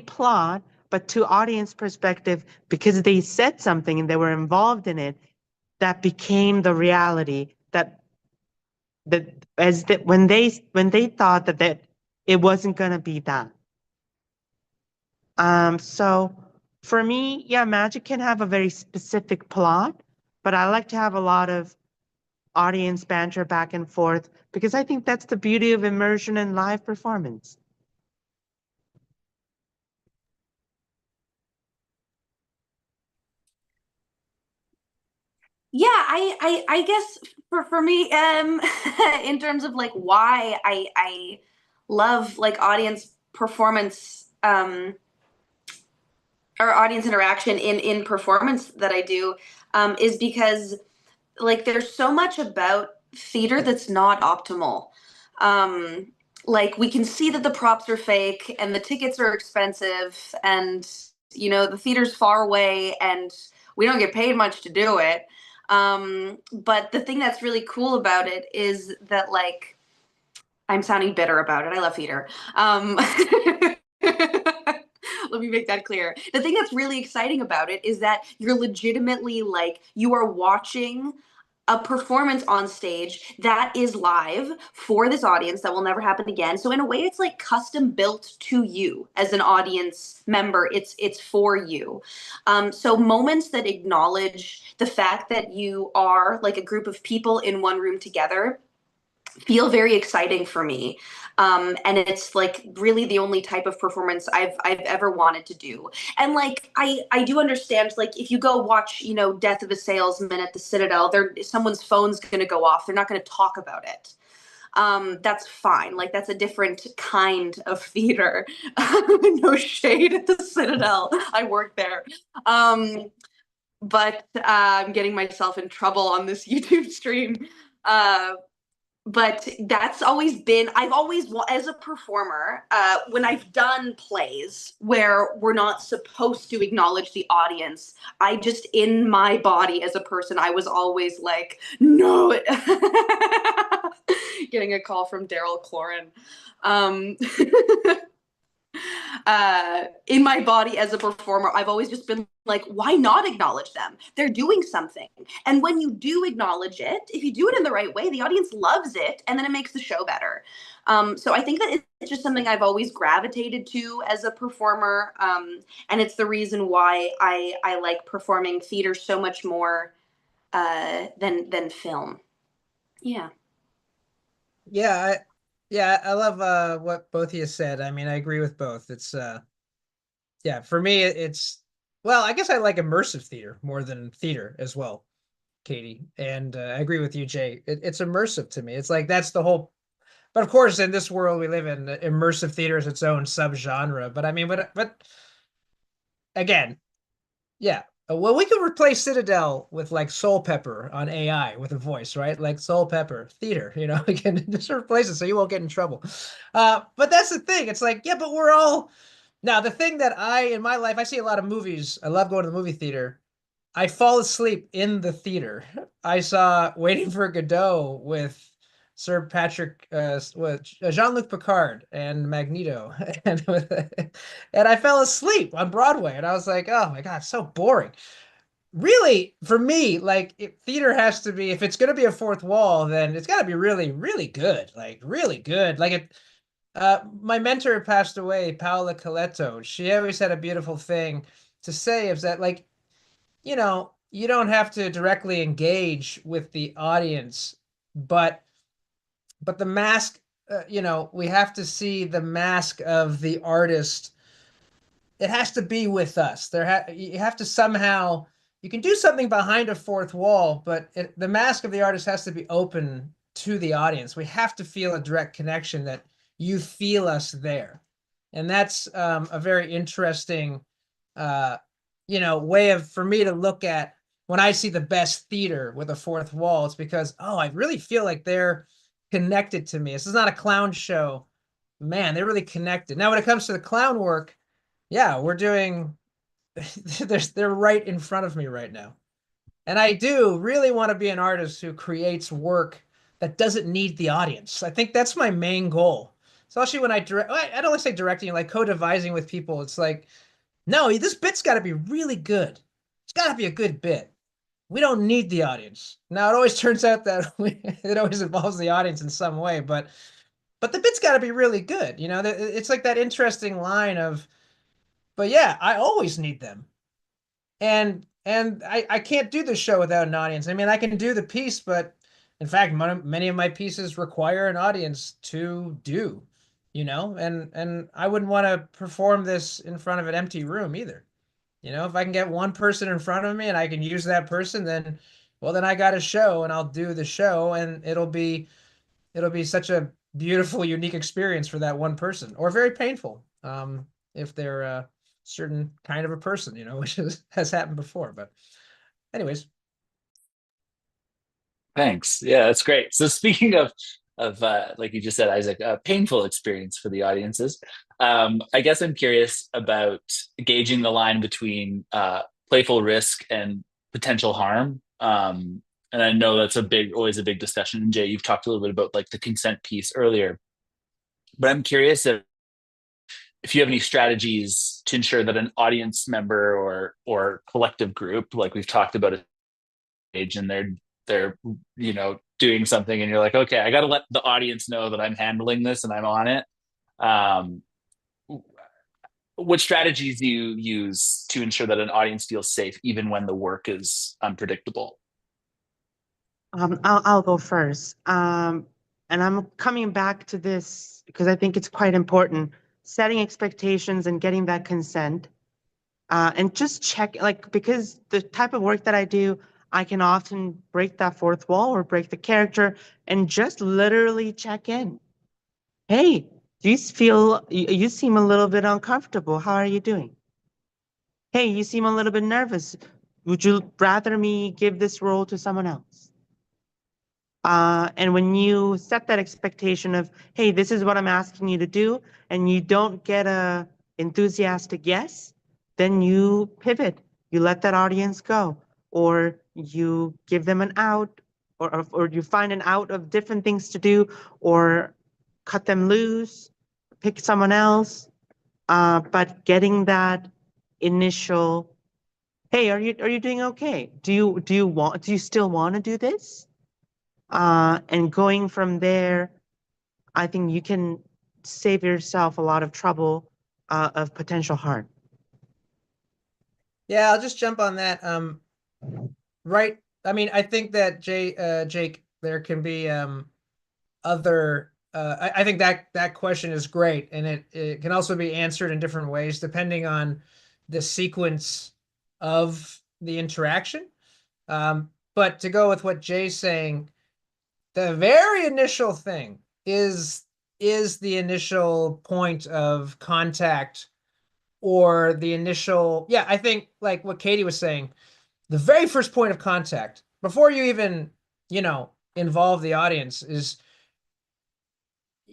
plot, but to audience perspective, because they said something and they were involved in it, that became the reality when they thought that it wasn't going to be that. So for me, yeah, magic can have a very specific plot, but I like to have a lot of audience banter back and forth because I think that's the beauty of immersion and live performance. Yeah, I guess for me, in terms of like why I love like audience performance, or audience interaction in performance that I do, is because like there's so much about theater that's not optimal. Um, like we can see that the props are fake and the tickets are expensive, and the theater's far away and we don't get paid much to do it. But the thing that's really cool about it is that, like, I'm sounding bitter about it. I love theater. Let me make that clear. The thing that's really exciting about it is that you're legitimately, like, you are watching a performance on stage that is live for this audience that will never happen again. So in a way, it's like custom built to you as an audience member. It's for you. So moments that acknowledge the fact that you are like a group of people in one room together feel very exciting for me. And it's like really the only type of performance I've ever wanted to do. And like I do understand, like, if you go watch, Death of a Salesman at the Citadel, someone's phone's gonna go off. They're not gonna talk about it. That's fine. Like, that's a different kind of theater. No shade at the Citadel. I work there. But I'm getting myself in trouble on this YouTube stream. But that's always been, I've always, as a performer, when I've done plays where we're not supposed to acknowledge the audience, I just, in my body as a person, I was always like, no. Getting a call from Daryl Cloran. In my body as a performer, I've always just been like, why not acknowledge them? They're doing something. And when you do acknowledge it, if you do it in the right way, the audience loves it, and then it makes the show better. So I think that it's just something I've always gravitated to as a performer. And it's the reason why I like performing theater so much more than film. Yeah. Yeah, I love what both of you said. I mean, I agree with both. It's yeah, for me it's, well, I guess I like immersive theater more than theater as well, Katie. And I agree with you, Jay. It's immersive to me. It's like that's the whole. But of course, in this world we live in, immersive theater is its own subgenre. But I mean, but again, yeah. Well, we could replace Citadel with like Soul Pepper on AI with a voice, right? Like Soul Pepper theater, we can just replace it so you won't get in trouble. But that's the thing. It's like, yeah, but we're all now the thing that in my life, I see a lot of movies. I love going to the movie theater. I fall asleep in the theater. I saw Waiting for Godot with Sir Patrick, with Jean-Luc Picard and Magneto, and and I fell asleep on Broadway, and I was like, oh my God, so boring. Really, for me, like theater has to be, if it's going to be a fourth wall, then it's got to be really, really good, like really good. Like my mentor passed away, Paola Coletto. She always had a beautiful thing to say, is that like, you don't have to directly engage with the audience, but the mask, we have to see the mask of the artist. It has to be with us. You have to somehow, you can do something behind a fourth wall, but the mask of the artist has to be open to the audience. We have to feel a direct connection that you feel us there. And that's a very interesting, way for me to look at when I see the best theater with a fourth wall. It's because, oh, I really feel like they're connected to me. This is not a clown show. Man, they're really connected. Now, when it comes to the clown work, yeah, we're doing, they're right in front of me right now. And I do really want to be an artist who creates work that doesn't need the audience. I think that's my main goal. Especially when I direct, I don't want to say directing, like co-devising with people. It's like, no, this bit's got to be really good. It's got to be a good bit. We don't need the audience. Now, it always turns out that it always involves the audience in some way, but the bit's got to be really good. You know, it's like that interesting line of, but yeah, I always need them. And I can't do the show without an audience. I mean, I can do the piece, but in fact, many of my pieces require an audience to do, you know, and I wouldn't want to perform this in front of an empty room either. You know, if I can get one person in front of me and I can use that person, then, well, then I got a show and I'll do the show, and it'll be such a beautiful, unique experience for that one person, or very painful, if they're a certain kind of a person, you know, which has happened before. But anyways, Thanks. Yeah, that's great. So speaking of like you just said, Isaac, a painful experience for the audiences. I guess I'm curious about gauging the line between playful risk and potential harm. And I know that's always a big discussion. And Jay, you've talked a little bit about like the consent piece earlier, but I'm curious if you have any strategies to ensure that an audience member or collective group, like we've talked about it, and they're doing something, and you're like, okay, I got to let the audience know that I'm handling this and I'm on it. Um, what strategies do you use to ensure that an audience feels safe even when the work is unpredictable? I'll go first. And I'm coming back to this because I think it's quite important. Setting expectations and getting that consent. And just check, like, because the type of work that I do, I can often break that fourth wall or break the character and just literally check in. Hey, do you you seem a little bit uncomfortable. How are you doing? Hey, you seem a little bit nervous. Would you rather me give this role to someone else? And when you set that expectation of, hey, this is what I'm asking you to do, and you don't get a enthusiastic yes, then you pivot. You let that audience go, or you give them an out, or you find an out of different things to do, or cut them loose, pick someone else. But getting that initial, hey, are you doing okay? Do you still want to do this? And going from there, I think you can save yourself a lot of trouble of potential harm. yeah, I'll just jump on that. Right. I mean, I think that Jake, there can be other. I think that question is great, and it can also be answered in different ways depending on the sequence of the interaction. But to go with what Jay's saying, the very initial thing is the initial point of contact, or the initial, yeah, I think like what Katie was saying, the very first point of contact before you even, involve the audience, is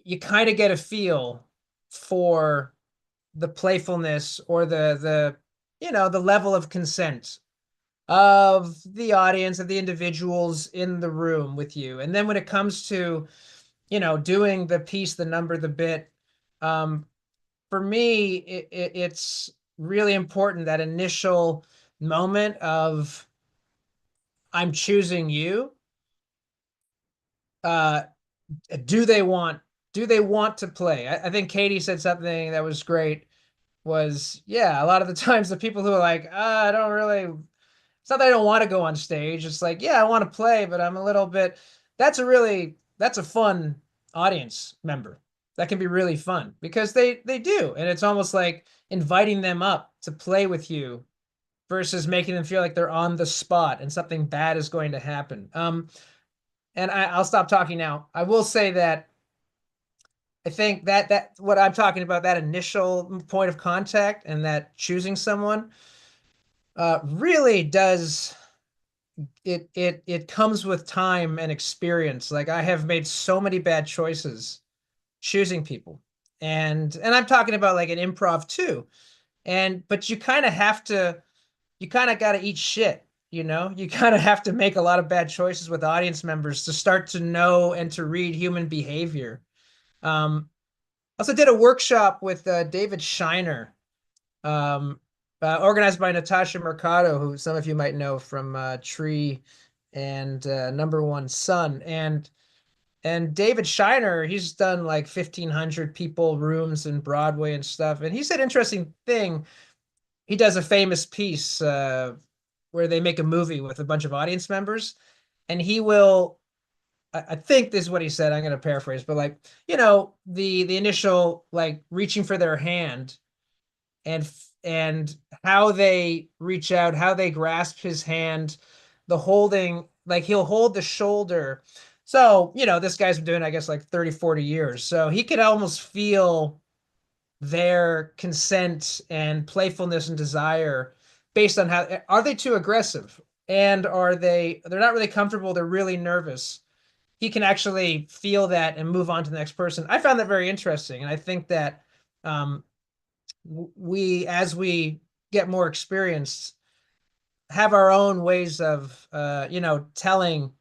you kind of get a feel for the playfulness, or the level of consent of the audience, of the individuals in the room with you. And then when it comes to, doing the piece, the number, the bit, um, for me, it's really important, that initial moment of, I'm choosing you. Uh, do they want to play? I think Katie said something that was great. Was, yeah, a lot of the times the people who are like, I don't really. It's not that I don't want to go on stage. It's like, yeah, I want to play, but I'm a little bit. That's a fun audience member. That can be really fun because they do, and it's almost like inviting them up to play with you versus making them feel like they're on the spot and something bad is going to happen. And I'll stop talking now. I will say that I think that what I'm talking about, that initial point of contact and that choosing someone, really does it comes with time and experience. Like, I have made so many bad choices choosing people, and I'm talking about like an improv too. But you kind of got to eat shit, you know? You kind of have to make a lot of bad choices with audience members to start to know and to read human behavior. Um, also did a workshop with David Shiner, um, organized by Natasha Mercado, who some of you might know from Tree and Number One Son. And David Shiner, he's done like 1,500 people rooms in Broadway and stuff. And he said interesting thing. He does a famous piece where they make a movie with a bunch of audience members, and he will. I think this is what he said. I'm going to paraphrase, but like, you know, the initial like reaching for their hand and how they reach out, how they grasp his hand, the holding, like he'll hold the shoulder. So, you know, this guy's been doing, I guess, like 30, 40 years. So he could almost feel their consent and playfulness and desire based on how are they too aggressive and they're not really comfortable, they're really nervous. He can actually feel that and move on to the next person. I found that very interesting, and I think that um, we, as we get more experienced, have our own ways of you know, telling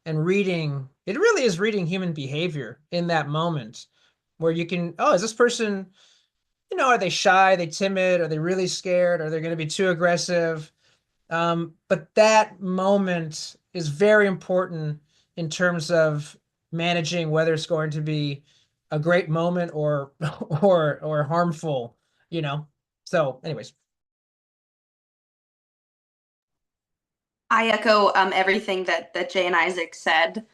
and reading. It really is reading human behavior in that moment where you can, oh, is this person, you know, are they shy? Are they timid? Are they really scared? Are they going to be too aggressive? But that moment is very important in terms of managing whether it's going to be a great moment or or harmful, you know. So, anyways. I echo everything that Jay and Isaac said.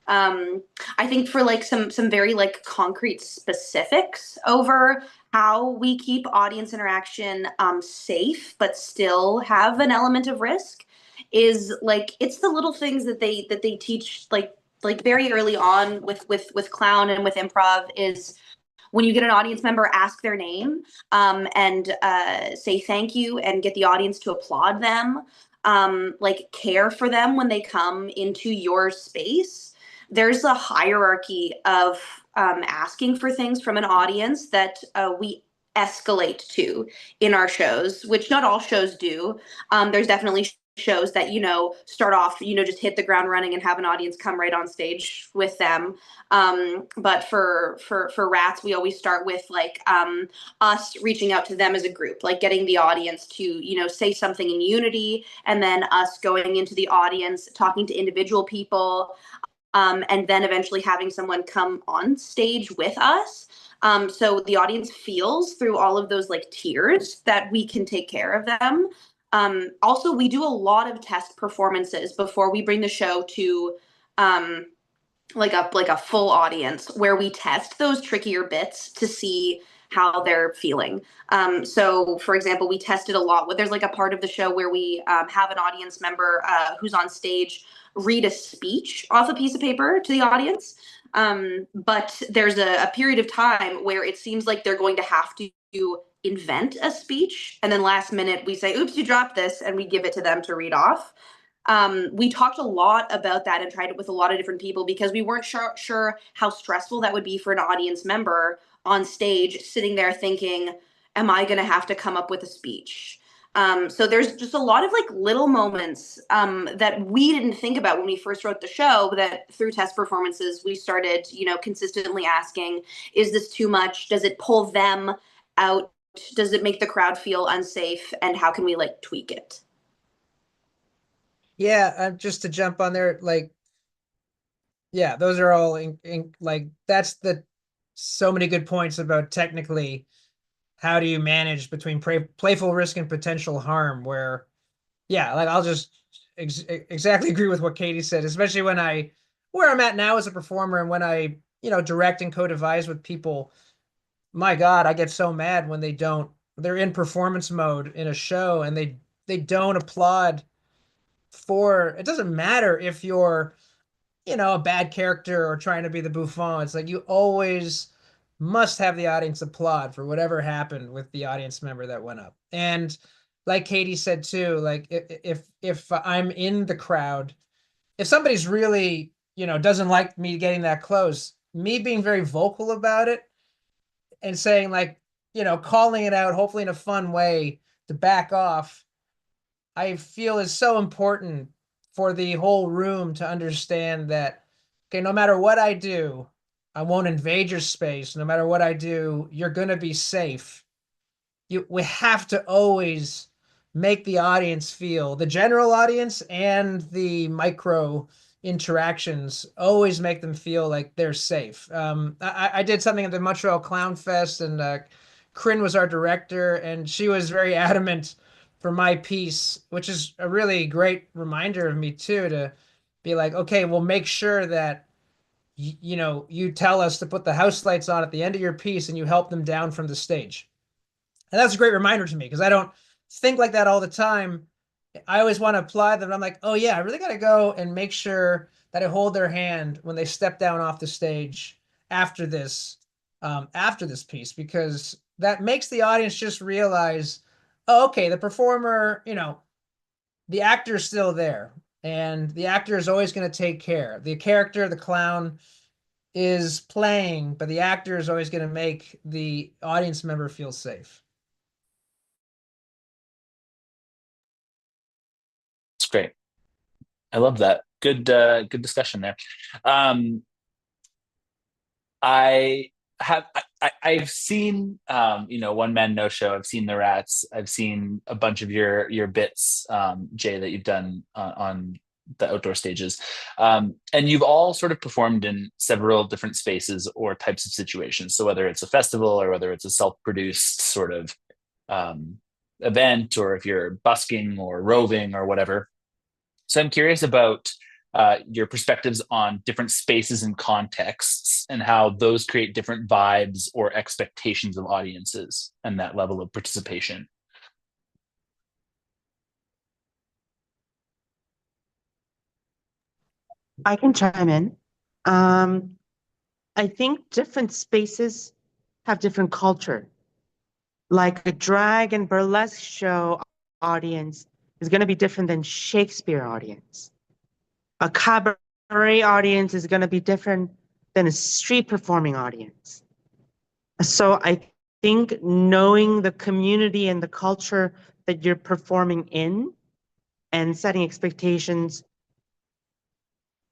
Um, I think for like some very like concrete specifics over how we keep audience interaction safe but still have an element of risk is like it's the little things that they teach like very early on with clown and with improv is when you get an audience member, ask their name and say thank you and get the audience to applaud them. Like care for them when they come into your space. There's a hierarchy of asking for things from an audience that we escalate to in our shows, which not all shows do. There's definitely shows that, you know, start off, you know, just hit the ground running and have an audience come right on stage with them. But for rats, we always start with like us reaching out to them as a group, like getting the audience to, you know, say something in unity, and then us going into the audience, talking to individual people, and then eventually having someone come on stage with us. So the audience feels through all of those like tiers that we can take care of them. Also, we do a lot of test performances before we bring the show to um, like a full audience where we test those trickier bits to see how they're feeling. So, for example, we tested a lot. There's like a part of the show where we have an audience member who's on stage read a speech off a piece of paper to the audience. But there's a period of time where it seems like they're going to have to invent a speech. And then last minute we say, oops, you dropped this, and we give it to them to read off. We talked a lot about that and tried it with a lot of different people because we weren't sure how stressful that would be for an audience member on stage sitting there thinking, am I going to have to come up with a speech? So there's just a lot of like little moments that we didn't think about when we first wrote the show, that through test performances, we started, you know, consistently asking, is this too much? Does it pull them out? Does it make the crowd feel unsafe? And how can we like tweak it? Yeah, just to jump on there, like, yeah, those are all like that's the so many good points about technically how do you manage between playful risk and potential harm. Where, yeah, like I'll just exactly agree with what Katie said, especially when where I'm at now as a performer and when I, you know, direct and co-devise with people. My God, I get so mad when they're in performance mode in a show and they don't applaud for, it doesn't matter if you're, you know, a bad character or trying to be the buffon. It's like you always must have the audience applaud for whatever happened with the audience member that went up. And like Katie said too, like if I'm in the crowd, if somebody's really, you know, doesn't like me getting that close, me being very vocal about it and saying like, you know, calling it out, hopefully in a fun way to back off, I feel is so important for the whole room to understand that, okay, no matter what I do, I won't invade your space. No matter what I do, you're going to be safe. We have to always make the audience feel, the general audience and the micro interactions, always make them feel like they're safe. I did something at the Montreal Clown Fest, and Corinne was our director, and she was very adamant for my piece, which is a really great reminder of me too, to be like, okay, we'll make sure that you know, you tell us to put the house lights on at the end of your piece and you help them down from the stage. And that's a great reminder to me because I don't think like that all the time. I always want to apply them. I'm like, oh yeah, I really got to go and make sure that I hold their hand when they step down off the stage after this piece, because that makes the audience just realize, oh, okay, the performer, you know, the actor is still there, and the actor is always going to take care. The character, the clown, is playing, but the actor is always going to make the audience member feel safe. It's great. I love that. Good discussion there. I I've seen you know, One Man No Show. I've seen The Rats. I've seen a bunch of your bits, Jay, that you've done on the outdoor stages, and you've all sort of performed in several different spaces or types of situations. So whether it's a festival or whether it's a self-produced sort of event, or if you're busking or roving or whatever. So I'm curious about your perspectives on different spaces and contexts and how those create different vibes or expectations of audiences and that level of participation. I can chime in. Um, I think different spaces have different culture. Like a drag and burlesque show audience is going to be different than Shakespeare audience. A cabaret audience is going to be different than a street performing audience. So I think knowing the community and the culture that you're performing in and setting expectations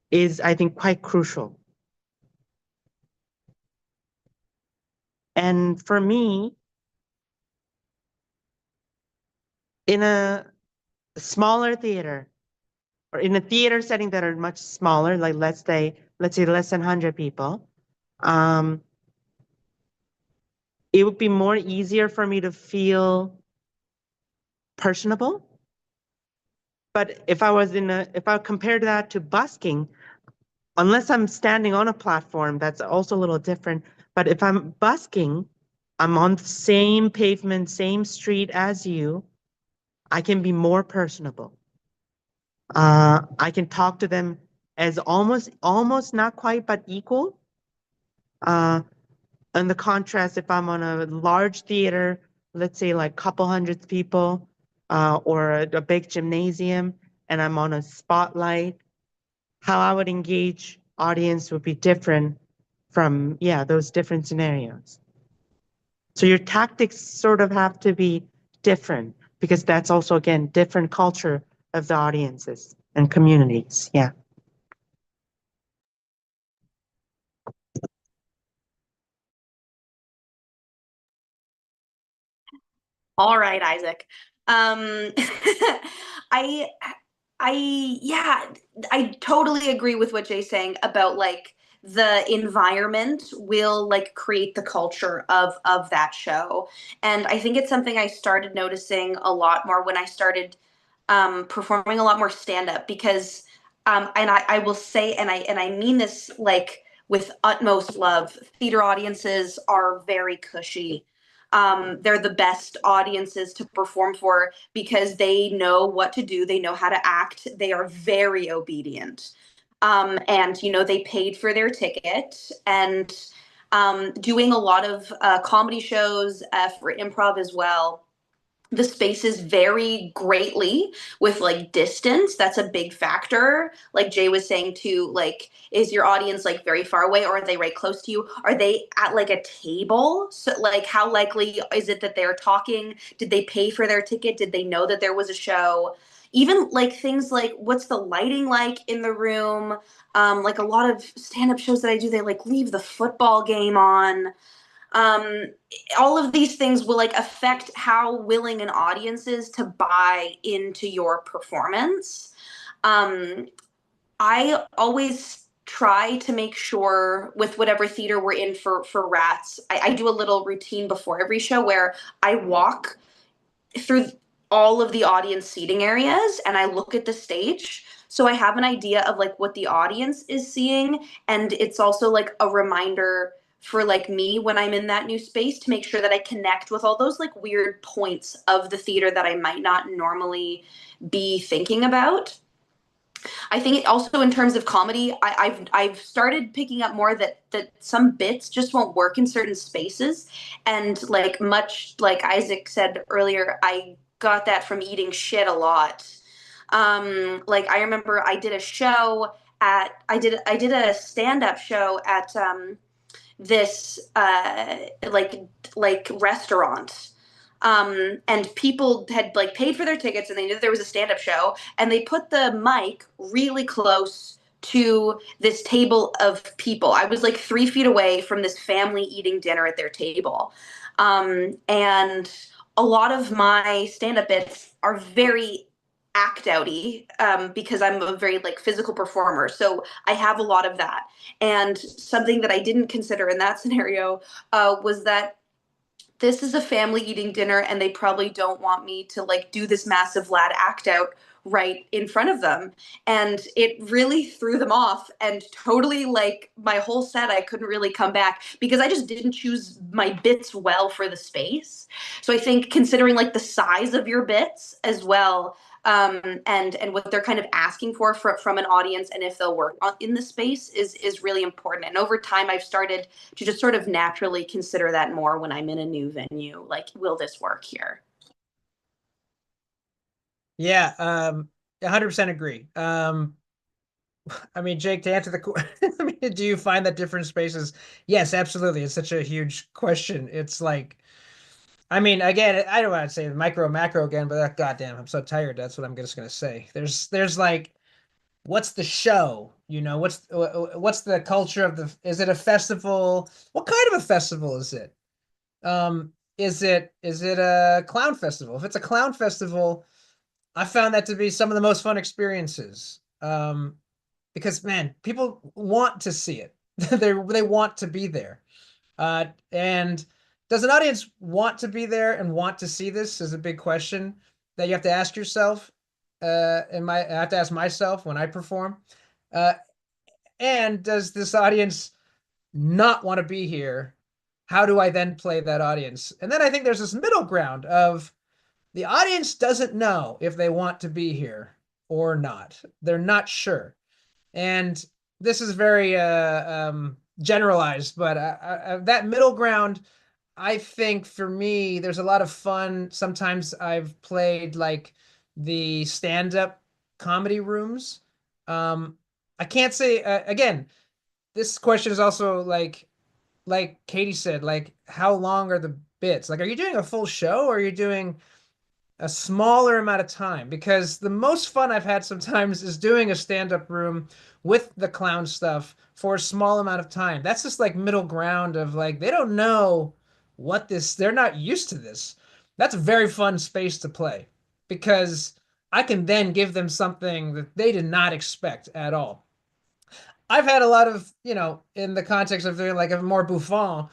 is, I think, quite crucial. And for me, in a smaller theater or in a theater setting that are much smaller, like let's say less than 100 people, um, it would be more easier for me to feel personable. But if I compared that to busking, unless I'm standing on a platform, that's also a little different. But if I'm busking, I'm on the same pavement, same street as you, I can be more personable. I can talk to them as almost not quite, but equal. And the contrast, if I'm on a large theater, let's say like couple hundred people, or a big gymnasium, and I'm on a spotlight, how I would engage audience would be different from, yeah, those different scenarios. So your tactics sort of have to be different because that's also, again, different culture of the audiences and communities. Yeah. All right, Isaac. I yeah, I totally agree with what Jay's saying about like the environment will like create the culture of that show. And I think it's something I started noticing a lot more when I started performing a lot more stand up because and I will say and I mean this like with utmost love, theater audiences are very cushy. They're the best audiences to perform for because they know what to do, they know how to act, they are very obedient. And you know, they paid for their ticket and doing a lot of comedy shows for improv as well. the spaces vary greatly with like distance. That's a big factor. Like Jay was saying too, like, is your audience like very far away, or are they right close to you? Are they at like a table? So like, how likely is it that they're talking? Did they pay for their ticket? Did they know that there was a show? Even like things like, what's the lighting like in the room? Like a lot of stand-up shows that I do, they like leave the football game on. um all of these things will like affect how willing an audience is to buy into your performance. um I always try to make sure with whatever theater we're in for rats, I do a little routine before every show where I walk through all of the audience seating areas and I look at the stage, so I have an idea of like what the audience is seeing, and it's also like a reminder for like me when I'm in that new space to make sure that I connect with all those like weird points of the theater that I might not normally be thinking about. I think also in terms of comedy, I've started picking up more that some bits just won't work in certain spaces, and like much like Isaac said earlier, I got that from eating shit a lot. Like I remember I did a stand up show at this like restaurant, and people had like paid for their tickets and they knew there was a stand-up show, and they put the mic really close to this table of people. I was like 3 feet away from this family eating dinner at their table. And a lot of my stand-up bits are very act outy, because I'm a very like physical performer, so I have a lot of that. And something that I didn't consider in that scenario was that this is a family eating dinner and they probably don't want me to like do this massive lad act out right in front of them. And it really threw them off, and totally like my whole set, I couldn't really come back because I just didn't choose my bits well for the space. So I think considering like the size of your bits as well, and what they're kind of asking for from an audience, and if they'll work in the space is really important. And over time I've started to just sort of naturally consider that more when I'm in a new venue. Like, will this work here? Yeah, 100% agree. I mean, Jake, to answer the I mean, do you find that different spaces? Yes, absolutely. It's such a huge question. It's like, I mean, again, I don't want to say micro macro again, but goddamn, I'm so tired. That's what I'm just gonna say. There's like, what's the show? You know, what's the culture of the? Is it a festival? What kind of a festival is it? Is it a clown festival? If it's a clown festival, I found that to be some of the most fun experiences. Because man, people want to see it. They want to be there. And does an audience want to be there and want to see this is a big question that you have to ask yourself. I have to ask myself when I perform. Uh, and does this audience not want to be here? How do I then play that audience? And then I think there's this middle ground of the audience doesn't know if they want to be here or not. They're not sure. And this is very generalized, but that middle ground, I think for me, there's a lot of fun. Sometimes I've played like the stand-up comedy rooms. I can't say again, this question is also like Katie said, like how long are the bits? Like, are you doing a full show or are you doing a smaller amount of time? Because the most fun I've had sometimes is doing a stand-up room with the clown stuff for a small amount of time. That's just like middle ground of like they don't know what this, they're not used to this. That's a very fun space to play because I can then give them something that they did not expect at all. I've had a lot of, in the context of doing like a more bouffant,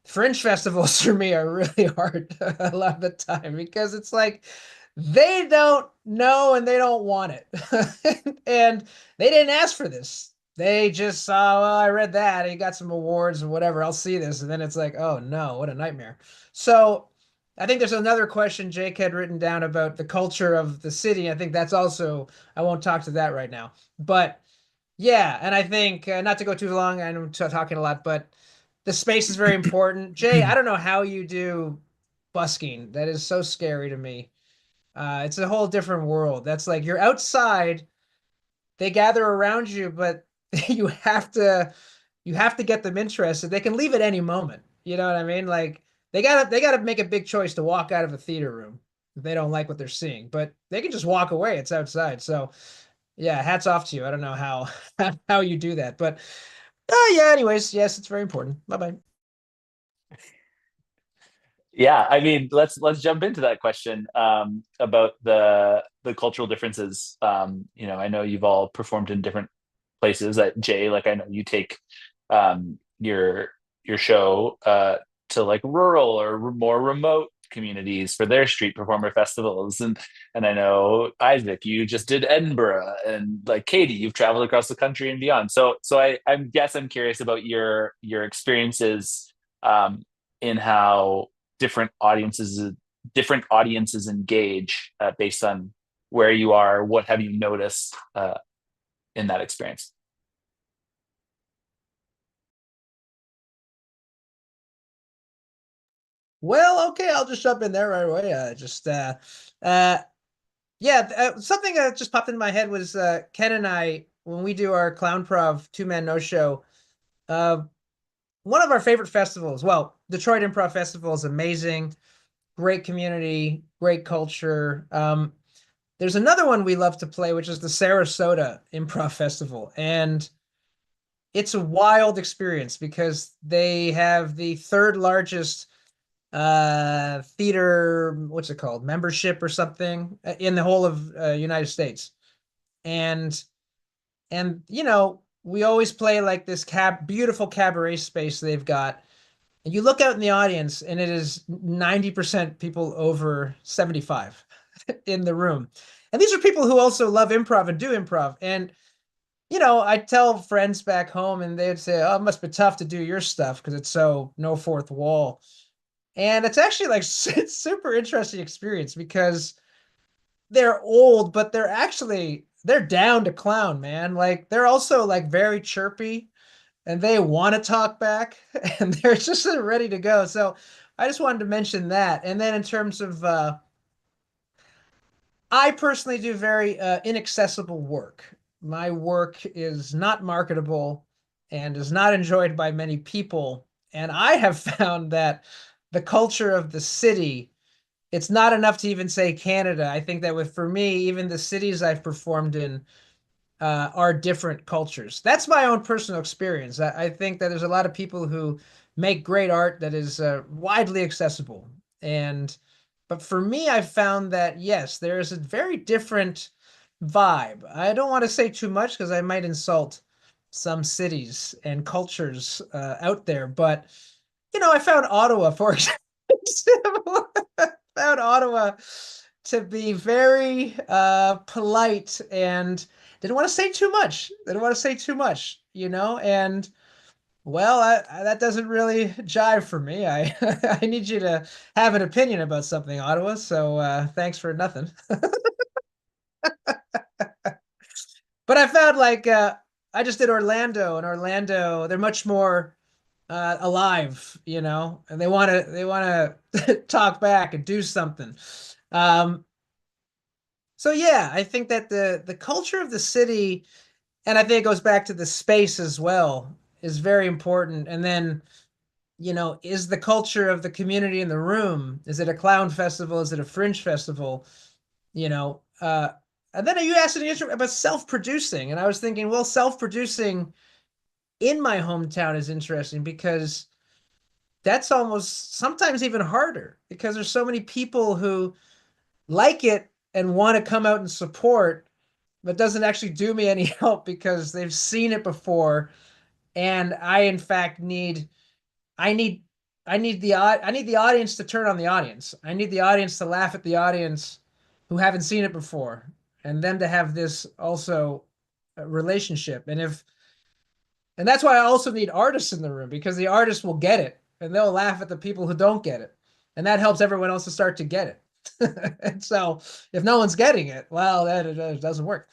fringe festivals for me are really hard a lot of the time because it's like they don't know and they don't want it. And they didn't ask for this. They just saw, well, I read that. He got some awards and whatever. I'll see this. And then it's like, oh no, what a nightmare. So I think there's another question Jake had written down about the culture of the city. I think that's also, I won't talk to that right now. But yeah, and I think not to go too long, I'm talking a lot, but the space is very important. Jay, I don't know how you do busking. That is so scary to me. It's a whole different world. That's like you're outside, they gather around you, but you have to get them interested. They can leave at any moment. You know what I mean? Like they gotta make a big choice to walk out of a theater room if they don't like what they're seeing. But they can just walk away. It's outside. So yeah, hats off to you. I don't know how how you do that, but yeah. Anyways, yes, it's very important. Bye bye. Yeah, I mean, let's jump into that question about the cultural differences. I know you've all performed in different places. At Jay, like I know you take your show to like rural or more remote communities for their street performer festivals, and I know Isaac, you just did Edinburgh, and like Katie, you've traveled across the country and beyond. So I'm curious about your experiences in how different audiences engage based on where you are. What have you noticed in that experience? Well, okay, I'll just jump in there right away. Uh, yeah, something that just popped into my head was Ken and I, when we do our Clown Prov two-man no show, uh, one of our favorite festivals. Well, Detroit Improv Festival is amazing, great community, great culture. There's another one we love to play, which is the Sarasota Improv Festival, and it's a wild experience because they have the third largest theater, what's it called, membership or something in the whole of United States. And we always play like this beautiful cabaret space they've got, and you look out in the audience and it is 90% people over 75 in the room, and these are people who also love improv and do improv. And I tell friends back home and they'd say, oh, it must be tough to do your stuff because it's so no fourth wall. And it's actually like it's super interesting experience because they're old, but they're down to clown, man. Like they're also like very chirpy and they want to talk back and they're just ready to go. So I just wanted to mention that. And then in terms of I personally do very inaccessible work. My work is not marketable and is not enjoyed by many people. And I have found that the culture of the city, it's not enough to even say Canada. I think that for me, even the cities I've performed in are different cultures. That's my own personal experience. I think that there's a lot of people who make great art that is widely accessible. But for me, I've found that yes, there is a very different vibe. I don't want to say too much because I might insult some cities and cultures out there, but I found Ottawa, for example, found Ottawa to be very polite and didn't want to say too much. Didn't want to say too much, and well, that doesn't really jive for me. I I need you to have an opinion about something, Ottawa. So thanks for nothing. But I found like I just did Orlando, and Orlando, they're much more alive, and they want to talk back and do something. Um, so yeah, I think that the culture of the city, and I think it goes back to the space as well, is very important. And then, is the culture of the community in the room? Is it a clown festival? Is it a fringe festival? You know, uh, and then you asked an issue about self-producing, and I was thinking, well, self-producing in my hometown is interesting because that's almost sometimes even harder because there's so many people who like it and want to come out and support, but doesn't actually do me any help because they've seen it before. And I, in fact, I need, I need the audience to turn on the audience. I need the audience to laugh at the audience who haven't seen it before, and them to have this also relationship. And that's why I also need artists in the room because the artists will get it and they'll laugh at the people who don't get it. And that helps everyone else to start to get it. And so if no one's getting it, well, that it doesn't work.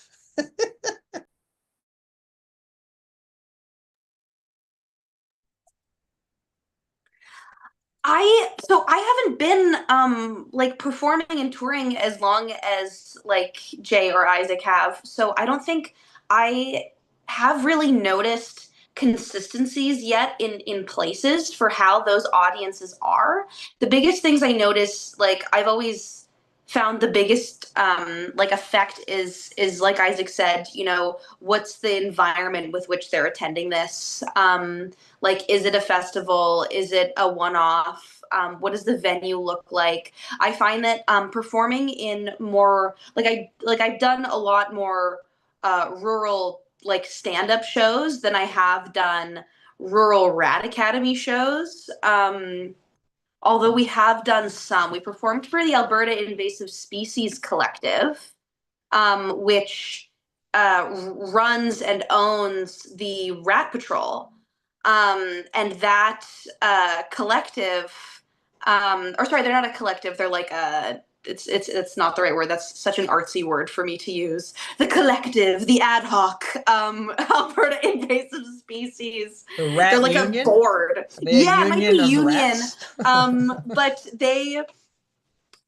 I haven't been like performing and touring as long as like Jay or Isaac have. So I don't think I have really noticed consistencies yet in places for how those audiences are. The biggest things I notice, like I've always found the biggest like effect is like Isaac said, you know, what's the environment with which they're attending this? Like, is it a festival? Is it a one-off? What does the venue look like? I find that performing in more I've done a lot more rural like stand-up shows than I have done rural Rat Academy shows. Although we have done some, we performed for the Alberta Invasive Species Collective, which runs and owns the Rat Patrol. And that collective, or sorry, they're not a collective. They're like a. It's not the right word. That's such an artsy word for me to use. The collective, the ad hoc, Alberta Invasive Species. The rat They're like union? a board. Yeah, it might be union. But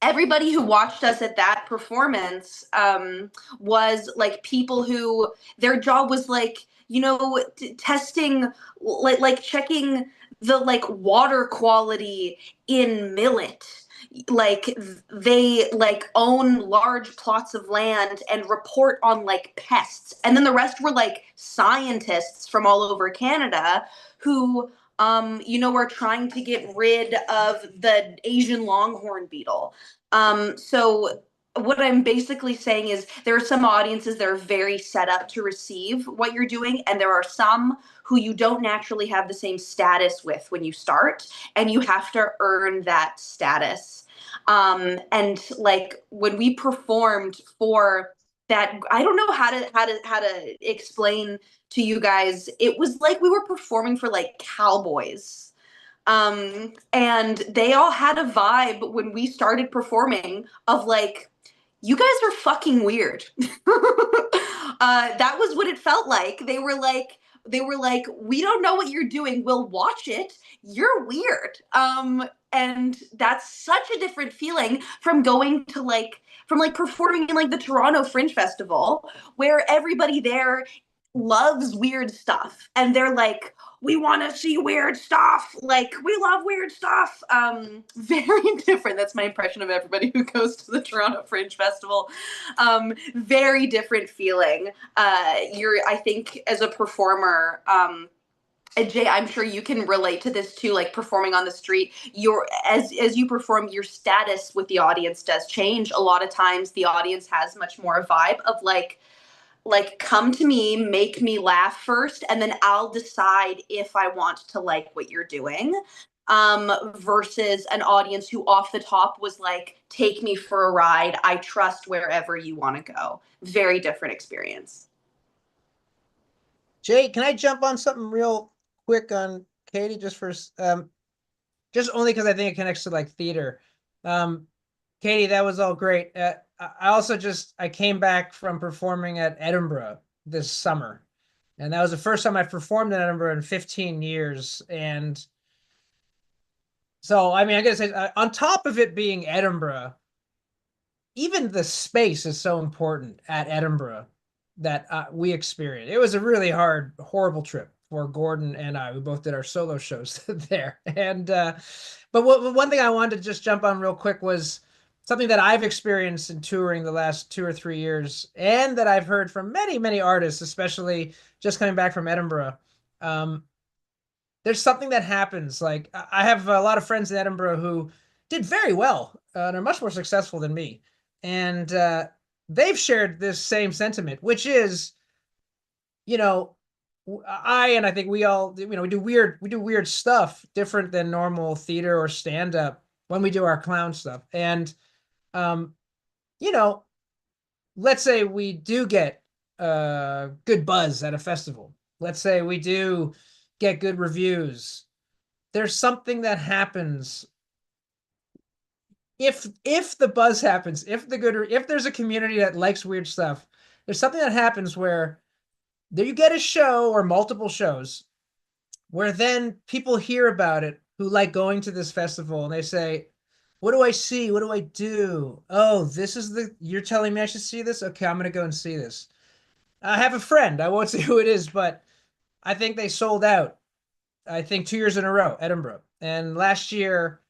everybody who watched us at that performance was like people who their job was like, you know, testing, like checking the like water quality in millet. Like they like own large plots of land and report on like pests, and then the rest were like scientists from all over Canada who you know, are trying to get rid of the Asian longhorn beetle. So what I'm basically saying is there are some audiences that are very set up to receive what you're doing, and there are some who you don't naturally have the same status with when you start, and you have to earn that status. And like when we performed for that, I don't know how to explain to you guys. It was like we were performing for like cowboys. And they all had a vibe when we started performing of like, you guys are fucking weird. That was what it felt like. They were like, we don't know what you're doing. We'll watch it. You're weird. And that's such a different feeling from going to like, from like performing in like the Toronto Fringe Festival, where everybody there loves weird stuff. And they're like, we want to see weird stuff. Like, we love weird stuff. Very different. That's my impression of everybody who goes to the Toronto Fringe Festival. Very different feeling. I think, as a performer, and Jay, I'm sure you can relate to this too, like performing on the street, as you perform, your status with the audience does change. A lot of times the audience has much more a vibe of like come to me, make me laugh first, and then I'll decide if I want to like what you're doing. Versus an audience who off the top was like, take me for a ride. I trust wherever you want to go. Very different experience. Jay, can I jump on something real quick on Katie just just only because I think it connects to like theater. Katie, that was all great. I also I came back from performing at Edinburgh this summer, and that was the first time I performed in Edinburgh in 15 years. And so, I mean, I gotta say, on top of it being Edinburgh, even the space is so important at Edinburgh that we experienced. It was a really horrible trip for Gordon and I. We both did our solo shows there. And but one thing I wanted to just jump on real quick was something that I've experienced in touring the last 2 or 3 years, and that I've heard from many, many artists, especially just coming back from Edinburgh. There's something that happens. Like, I have a lot of friends in Edinburgh who did very well and are much more successful than me. And they've shared this same sentiment, which is, you know, I think we all, you know, we do weird stuff different than normal theater or stand up when we do our clown stuff. And, you know, let's say we do get good buzz at a festival. Let's say we do get good reviews. There's something that happens if the buzz happens, if there's a community that likes weird stuff, there's something that happens where there you get a show or multiple shows where then people hear about it who like going to this festival and they say, what do I see? What do I do? Oh, this is you're telling me I should see this? Okay, I'm gonna go and see this. I have a friend. I won't say who it is, but I think they sold out. I think 2 years in a row, Edinburgh. And last year,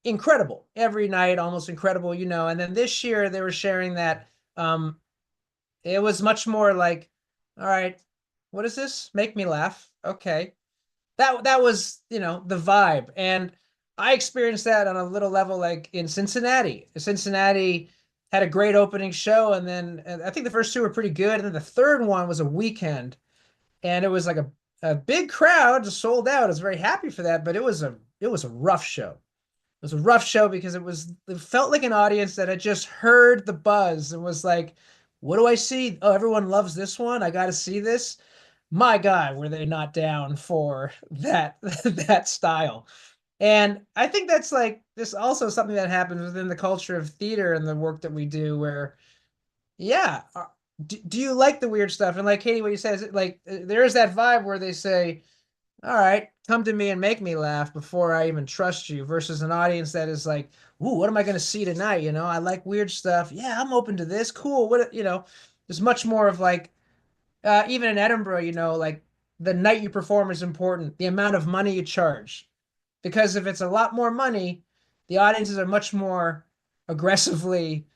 incredible. Every night, almost incredible, And then this year they were sharing that it was much more like, all right, what is this? Make me laugh. Okay. That was, the vibe. And I experienced that on a little level like in Cincinnati. Cincinnati had a great opening show, and then I think the first two were pretty good, and then the third one was a weekend, and it was like a big crowd, just sold out. I was very happy for that, but it was a rough show. It was a rough show because it felt like an audience that had just heard the buzz and was like, what do I see? Oh, everyone loves this one. I got to see this. My God, were they not down for that that style. And I think that's like this also something that happens within the culture of theater and the work that we do where, yeah, do you like the weird stuff? And like Katie, what you said is like there is that vibe where they say, all right, come to me and make me laugh before I even trust you, versus an audience that is like, ooh, what am I going to see tonight? I like weird stuff. Yeah, I'm open to this. Cool. There's much more of like, even in Edinburgh, like the night you perform is important, the amount of money you charge. Because if it's a lot more money, the audiences are much more aggressively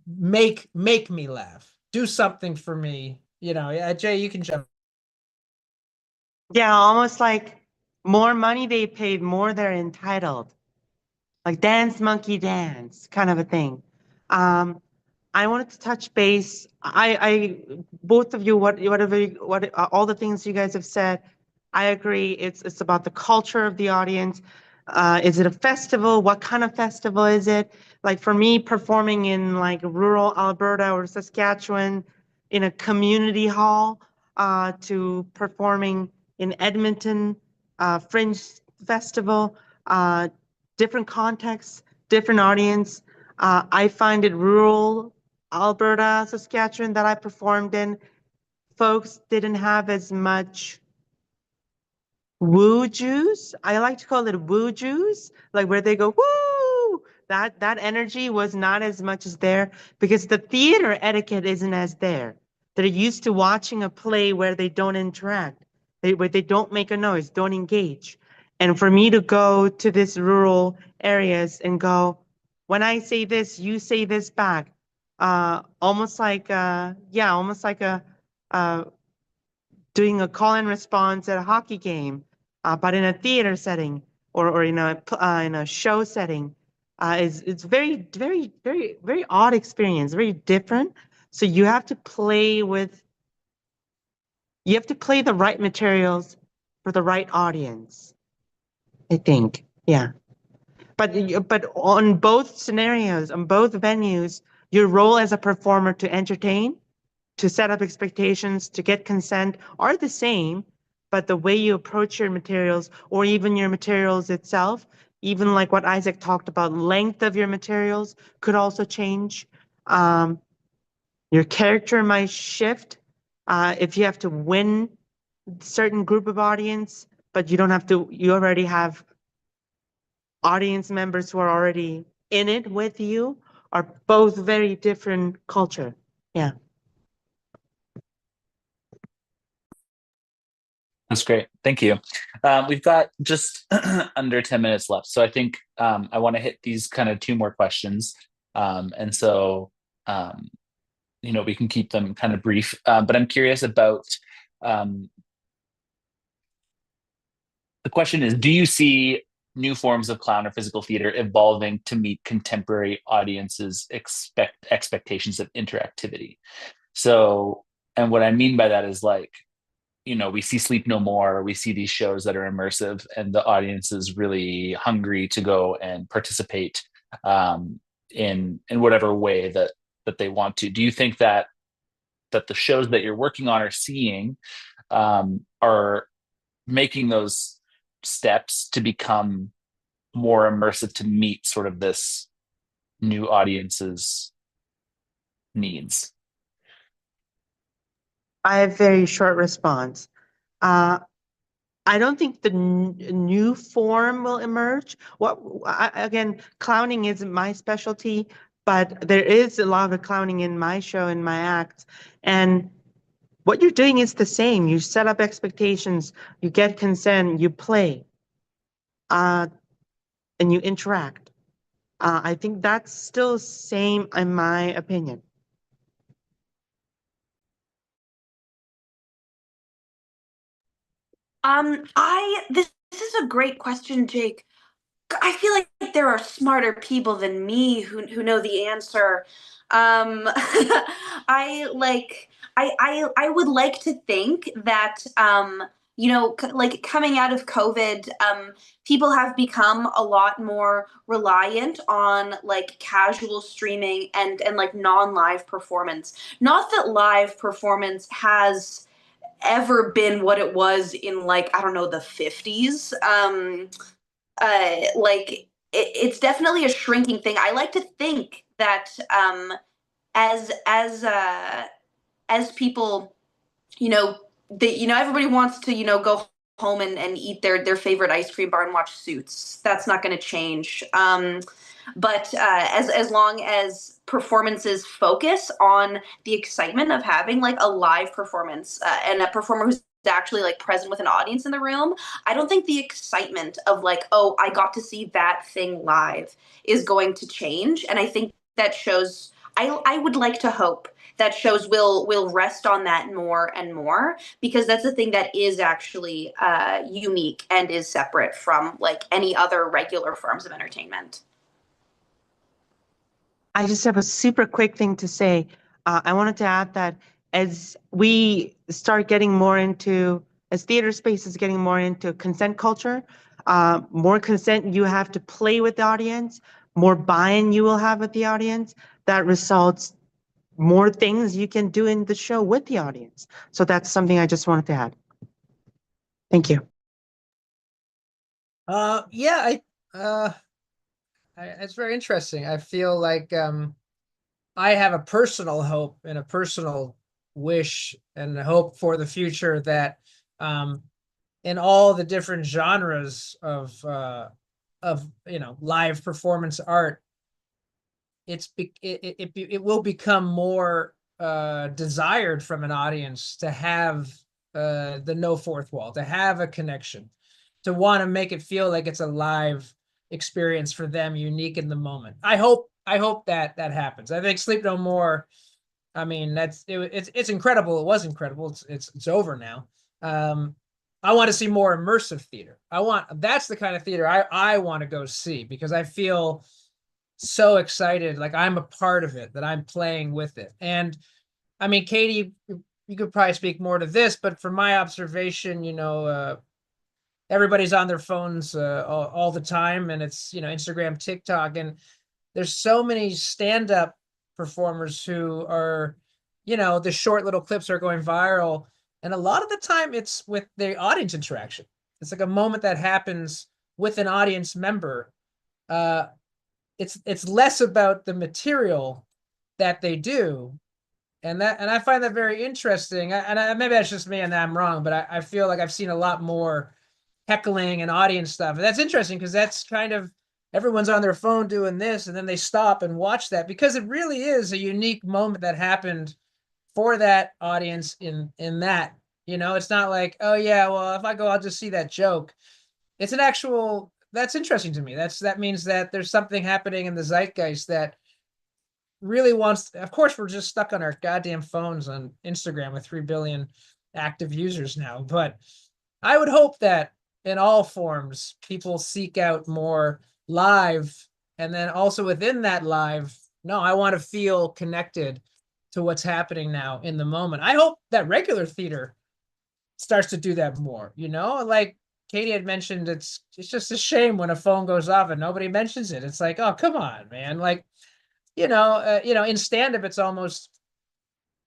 make me laugh. Do something for me. Yeah, Jay, you can jump. Yeah, almost like more money they paid, more they're entitled. Like dance monkey dance kind of a thing. Um, I wanted to touch base. Both of you, all the things you guys have said, I agree. It's about the culture of the audience. Is it a festival? What kind of festival is it? Like for me, performing in like rural Alberta or Saskatchewan in a community hall, to performing in Edmonton, Fringe Festival, uh, different contexts, different audience. I find it rural Alberta, Saskatchewan that I performed in, folks didn't have as much woo juice. I like to call it woo juice, like where they go woo. That energy was not as much as there because the theater etiquette isn't as there. They're used to watching a play where they don't interact, where they don't make a noise, don't engage. And for me to go to these rural areas and go, when I say this, you say this back, almost like yeah, almost like a uh, doing a call and response at a hockey game, but in a theater setting or in a show setting, is it's very odd experience, very different. So you have to play the right materials for the right audience, I think. Yeah. But on both scenarios, on both venues, your role as a performer to entertain, to set up expectations, to get consent are the same, but the way you approach your materials or even your materials itself, even like what Isaac talked about, length of your materials could also change. Um, your character might shift if you have to win certain group of audience, but you don't have to, you already have audience members who are already in it with you, are both very different culture. Yeah. That's great. Thank you. We've got just under 10 minutes left. So I think I want to hit these kind of two more questions. And so, we can keep them kind of brief. But I'm curious about the question is, do you see new forms of clown or physical theater evolving to meet contemporary audiences' expectations of interactivity? So, and what I mean by that is like, we see Sleep No More, we see these shows that are immersive, and the audience is really hungry to go and participate in whatever way that they want to. Do you think that the shows that you're working on or seeing are making those steps to become more immersive to meet sort of this new audience's needs? I have very short response. Uh, I don't think the new form will emerge. Again, clowning isn't my specialty, but there is a lot of clowning in my show, in my acts. And what you're doing is the same. You set up expectations, you get consent, you play, and you interact. I think that's still the same in my opinion. This is a great question, Jake. I feel like there are smarter people than me who know the answer. I would like to think that like coming out of COVID, people have become a lot more reliant on like casual streaming and like non-live performance. Not that live performance has ever been what it was in like, I don't know, the 50s. It's definitely a shrinking thing. I like to think that as as uh, as people, everybody wants to go home and eat their favorite ice cream bar and watch Suits. That's not going to change. But as long as performances focus on the excitement of having like a live performance and a performer who's actually like present with an audience in the room, I don't think the excitement of like, oh, I got to see that thing live is going to change. And I think that shows, I would like to hope that shows will rest on that more and more, because that's the thing that is actually unique and is separate from like any other regular forms of entertainment. I just have a super quick thing to say. I wanted to add that as we start getting more into, as theater space is getting more into consent culture, more consent you have to play with the audience, more buy-in you will have with the audience. That results more things you can do in the show with the audience. So that's something I just wanted to add. Thank you. Yeah, it's very interesting. I feel like I have a personal hope and a personal wish and hope for the future that in all the different genres of live performance art, it will become more desired from an audience to have the no fourth wall, to have a connection, to want to make it feel like it's a live experience for them, unique in the moment. I hope that happens. I think Sleep No More, I mean, it's incredible. It was incredible. It's over now. I want to see more immersive theater. That's the kind of theater I want to go see, because I feel so excited, like I'm a part of it, that I'm playing with it. And I mean, Katie, you could probably speak more to this, but from my observation, everybody's on their phones all the time, and it's Instagram, TikTok, and there's so many stand-up performers who are, the short little clips are going viral, and a lot of the time it's with the audience interaction. It's like a moment that happens with an audience member. It's less about the material that they do, and I find that very interesting. Maybe that's just me and I'm wrong, but I feel like I've seen a lot more heckling and audience stuff. And that's interesting, because that's kind of, everyone's on their phone doing this, and then they stop and watch that, because it really is a unique moment that happened for that audience in that. It's not like, oh yeah, well, if I go, I'll just see that joke. It's an actual, that's interesting to me. That means that there's something happening in the zeitgeist that really wants, of course, we're just stuck on our goddamn phones on Instagram with 3 billion active users now. But I would hope that in all forms, people seek out more live, and then also within that live, no, I want to feel connected to what's happening now in the moment. I hope that regular theater starts to do that more, like Katie had mentioned, it's just a shame when a phone goes off and nobody mentions it. It's like, oh, come on, man. Like, in stand-up, it's almost,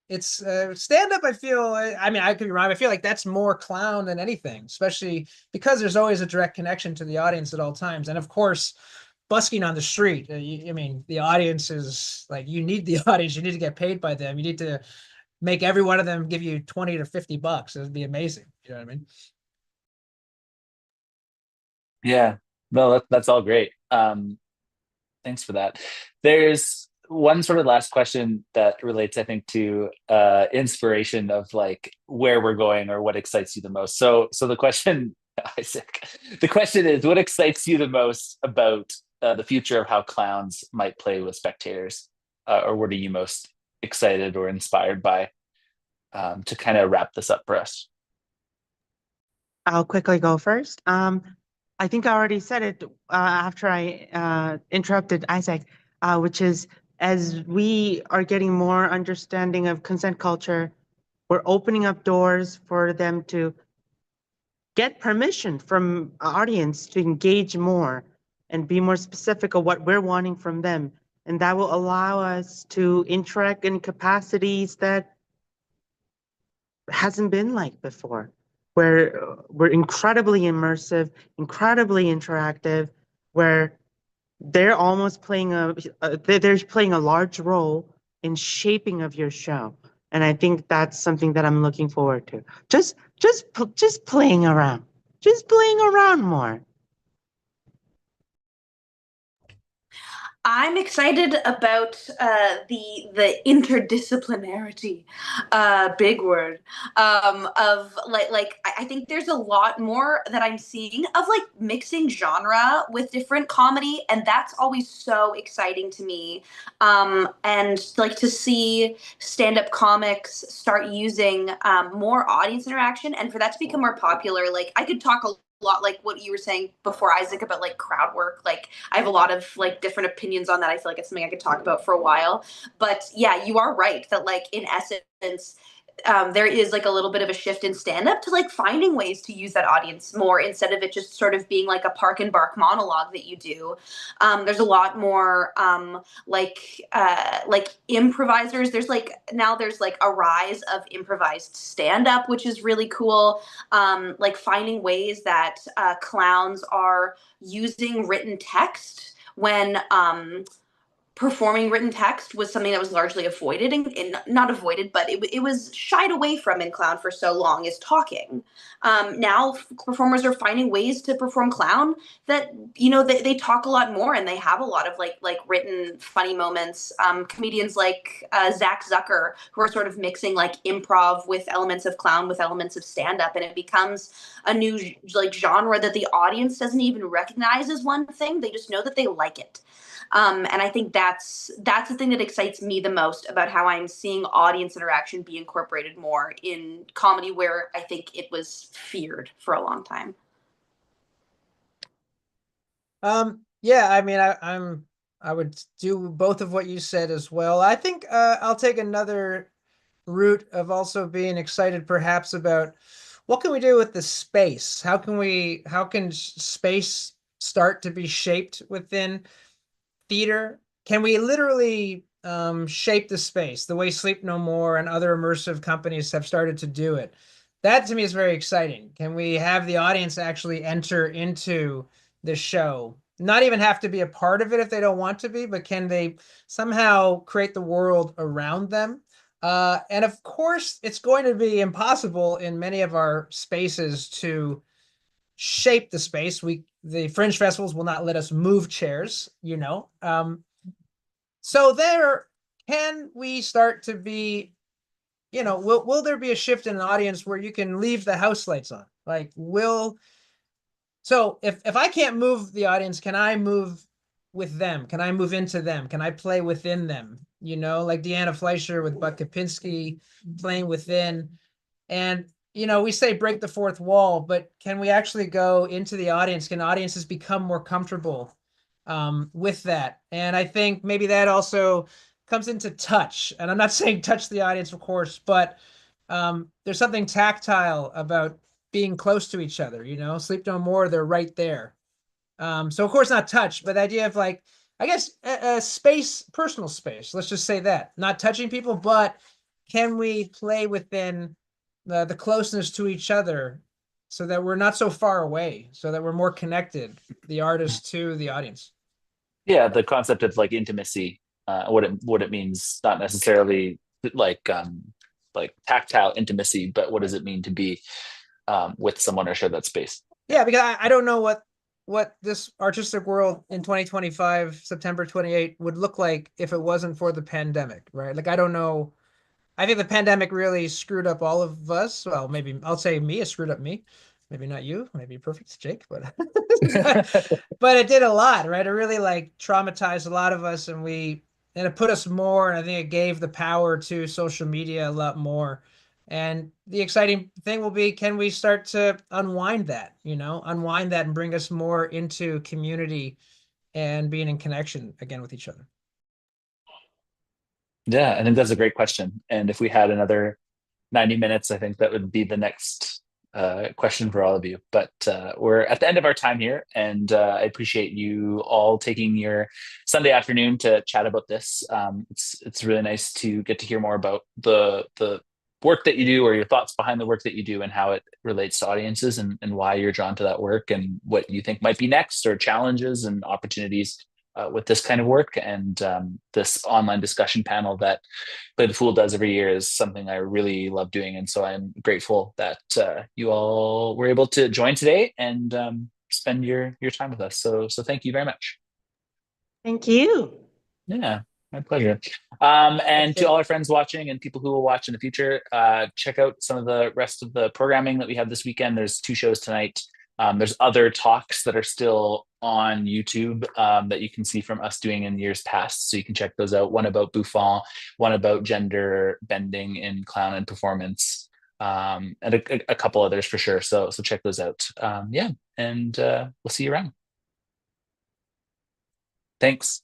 it's stand-up, I feel, I mean, I could be wrong, I feel like that's more clown than anything, especially because there's always a direct connection to the audience at all times. And of course, busking on the street, I mean, the audience is like, you need the audience, you need to get paid by them, you need to make every one of them give you 20 to $50. It would be amazing. You know what I mean? Yeah, no, that's all great. Thanks for that. There's one sort of last question that relates, I think, to inspiration of like where we're going or what excites you the most. So the question, Isaac, the question is, what excites you the most about the future of how clowns might play with spectators, or what are you most excited or inspired by, to kind of wrap this up for us? I'll quickly go first. I think I already said it after I interrupted Isaac, which is as we are getting more understanding of consent culture, we're opening up doors for them to get permission from audience to engage more and be more specific of what we're wanting from them. And that will allow us to interact in capacities that hasn't been like before, where we're incredibly immersive, incredibly interactive, where they're almost playing they're playing a large role in shaping of your show. And I think that's something that I'm looking forward to. Just playing around, just playing around more. I'm excited about the interdisciplinarity, big word, of I think there's a lot more that I'm seeing of like mixing genre with different comedy, and that's always so exciting to me. And like to see stand-up comics start using more audience interaction, and for that to become more popular. Like I could talk a lot like what you were saying before, Isaac, about like crowd work. Like I have a lot of like different opinions on that. I feel like it's something I could talk about for a while. But yeah, you are right that like in essence, there is like a little bit of a shift in stand up to like finding ways to use that audience more instead of it just sort of being like a park and bark monologue that you do. There's a lot more like improvisers. There's like now there's like a rise of improvised stand up, which is really cool. Like finding ways that clowns are using written text when performing written text was something that was largely avoided and not avoided, but it was shied away from in clown for so long is talking. Now performers are finding ways to perform clown that, you know, they talk a lot more and they have a lot of like written funny moments. Comedians like Zach Zucker, who are sort of mixing like improv with elements of clown with elements of stand-up, and it becomes a new like genre that the audience doesn't even recognize as one thing. They just know that they like it. And I think that's the thing that excites me the most about how I'm seeing audience interaction be incorporated more in comedy, where I think it was feared for a long time. Yeah, I mean, I would do both of what you said as well. I think I'll take another route of also being excited perhaps about what can we do with the space? How can space start to be shaped within theater? Can we literally shape the space the way Sleep No More and other immersive companies have started to do it? That to me is very exciting. Can we have the audience actually enter into the show? Not even have to be a part of it if they don't want to be, but can they somehow create the world around them? And of course, it's going to be impossible in many of our spaces to shape the space. The fringe festivals will not let us move chairs, you know. So there, can we start to be, you know, will there be a shift in an audience where you can leave the house lights on? Like, so if I can't move the audience, can I move with them? Can I move into them? Can I play within them? You know, like Deanna Fleischer with Buck Kapinski playing within. And, you know, we say break the fourth wall, but can we actually go into the audience? Can audiences become more comfortable with that? And I think maybe that also comes into touch. And I'm not saying touch the audience, of course, but there's something tactile about being close to each other, you know. Sleep No More, they're right there. So of course not touch, but the idea of like, I guess a space, personal space. Let's just say that. Not touching people, but can we play within the closeness to each other so that we're not so far away, so that we're more connected, the artist to the audience? Yeah, the concept of like intimacy, what it means, not necessarily like like tactile intimacy, but what does it mean to be with someone or share that space? Yeah, because I don't know what what this artistic world in 2025, September 28, would look like if it wasn't for the pandemic, right? Like, I don't know. I think the pandemic really screwed up all of us. Well, maybe I'll say me, it screwed up me. Maybe not you, maybe perfect, Jake, but but it did a lot, right? It really like traumatized a lot of us, and it put us more, and I think it gave the power to social media a lot more. And the exciting thing will be, can we start to unwind that, unwind that and bring us more into community and being in connection again with each other? Yeah, I think that's a great question. And if we had another 90 minutes, I think that would be the next question for all of you. But we're at the end of our time here, and I appreciate you all taking your Sunday afternoon to chat about this. It's really nice to get to hear more about the work that you do, or your thoughts behind the work that you do, and how it relates to audiences, and why you're drawn to that work, and what you think might be next, or challenges and opportunities with this kind of work. And this online discussion panel that Play the Fool does every year is something I really love doing. And so I'm grateful that you all were able to join today and spend your time with us. So thank you very much. Thank you. Yeah, my pleasure. And to Jake. all our friends watching and people who will watch in the future, check out some of the rest of the programming that we have this weekend. There's 2 shows tonight. There's other talks that are still on YouTube that you can see from us doing in years past. So you can check those out. One about Buffon, one about gender bending in clown and performance, and a couple others for sure. So check those out. Yeah, and we'll see you around. Thanks.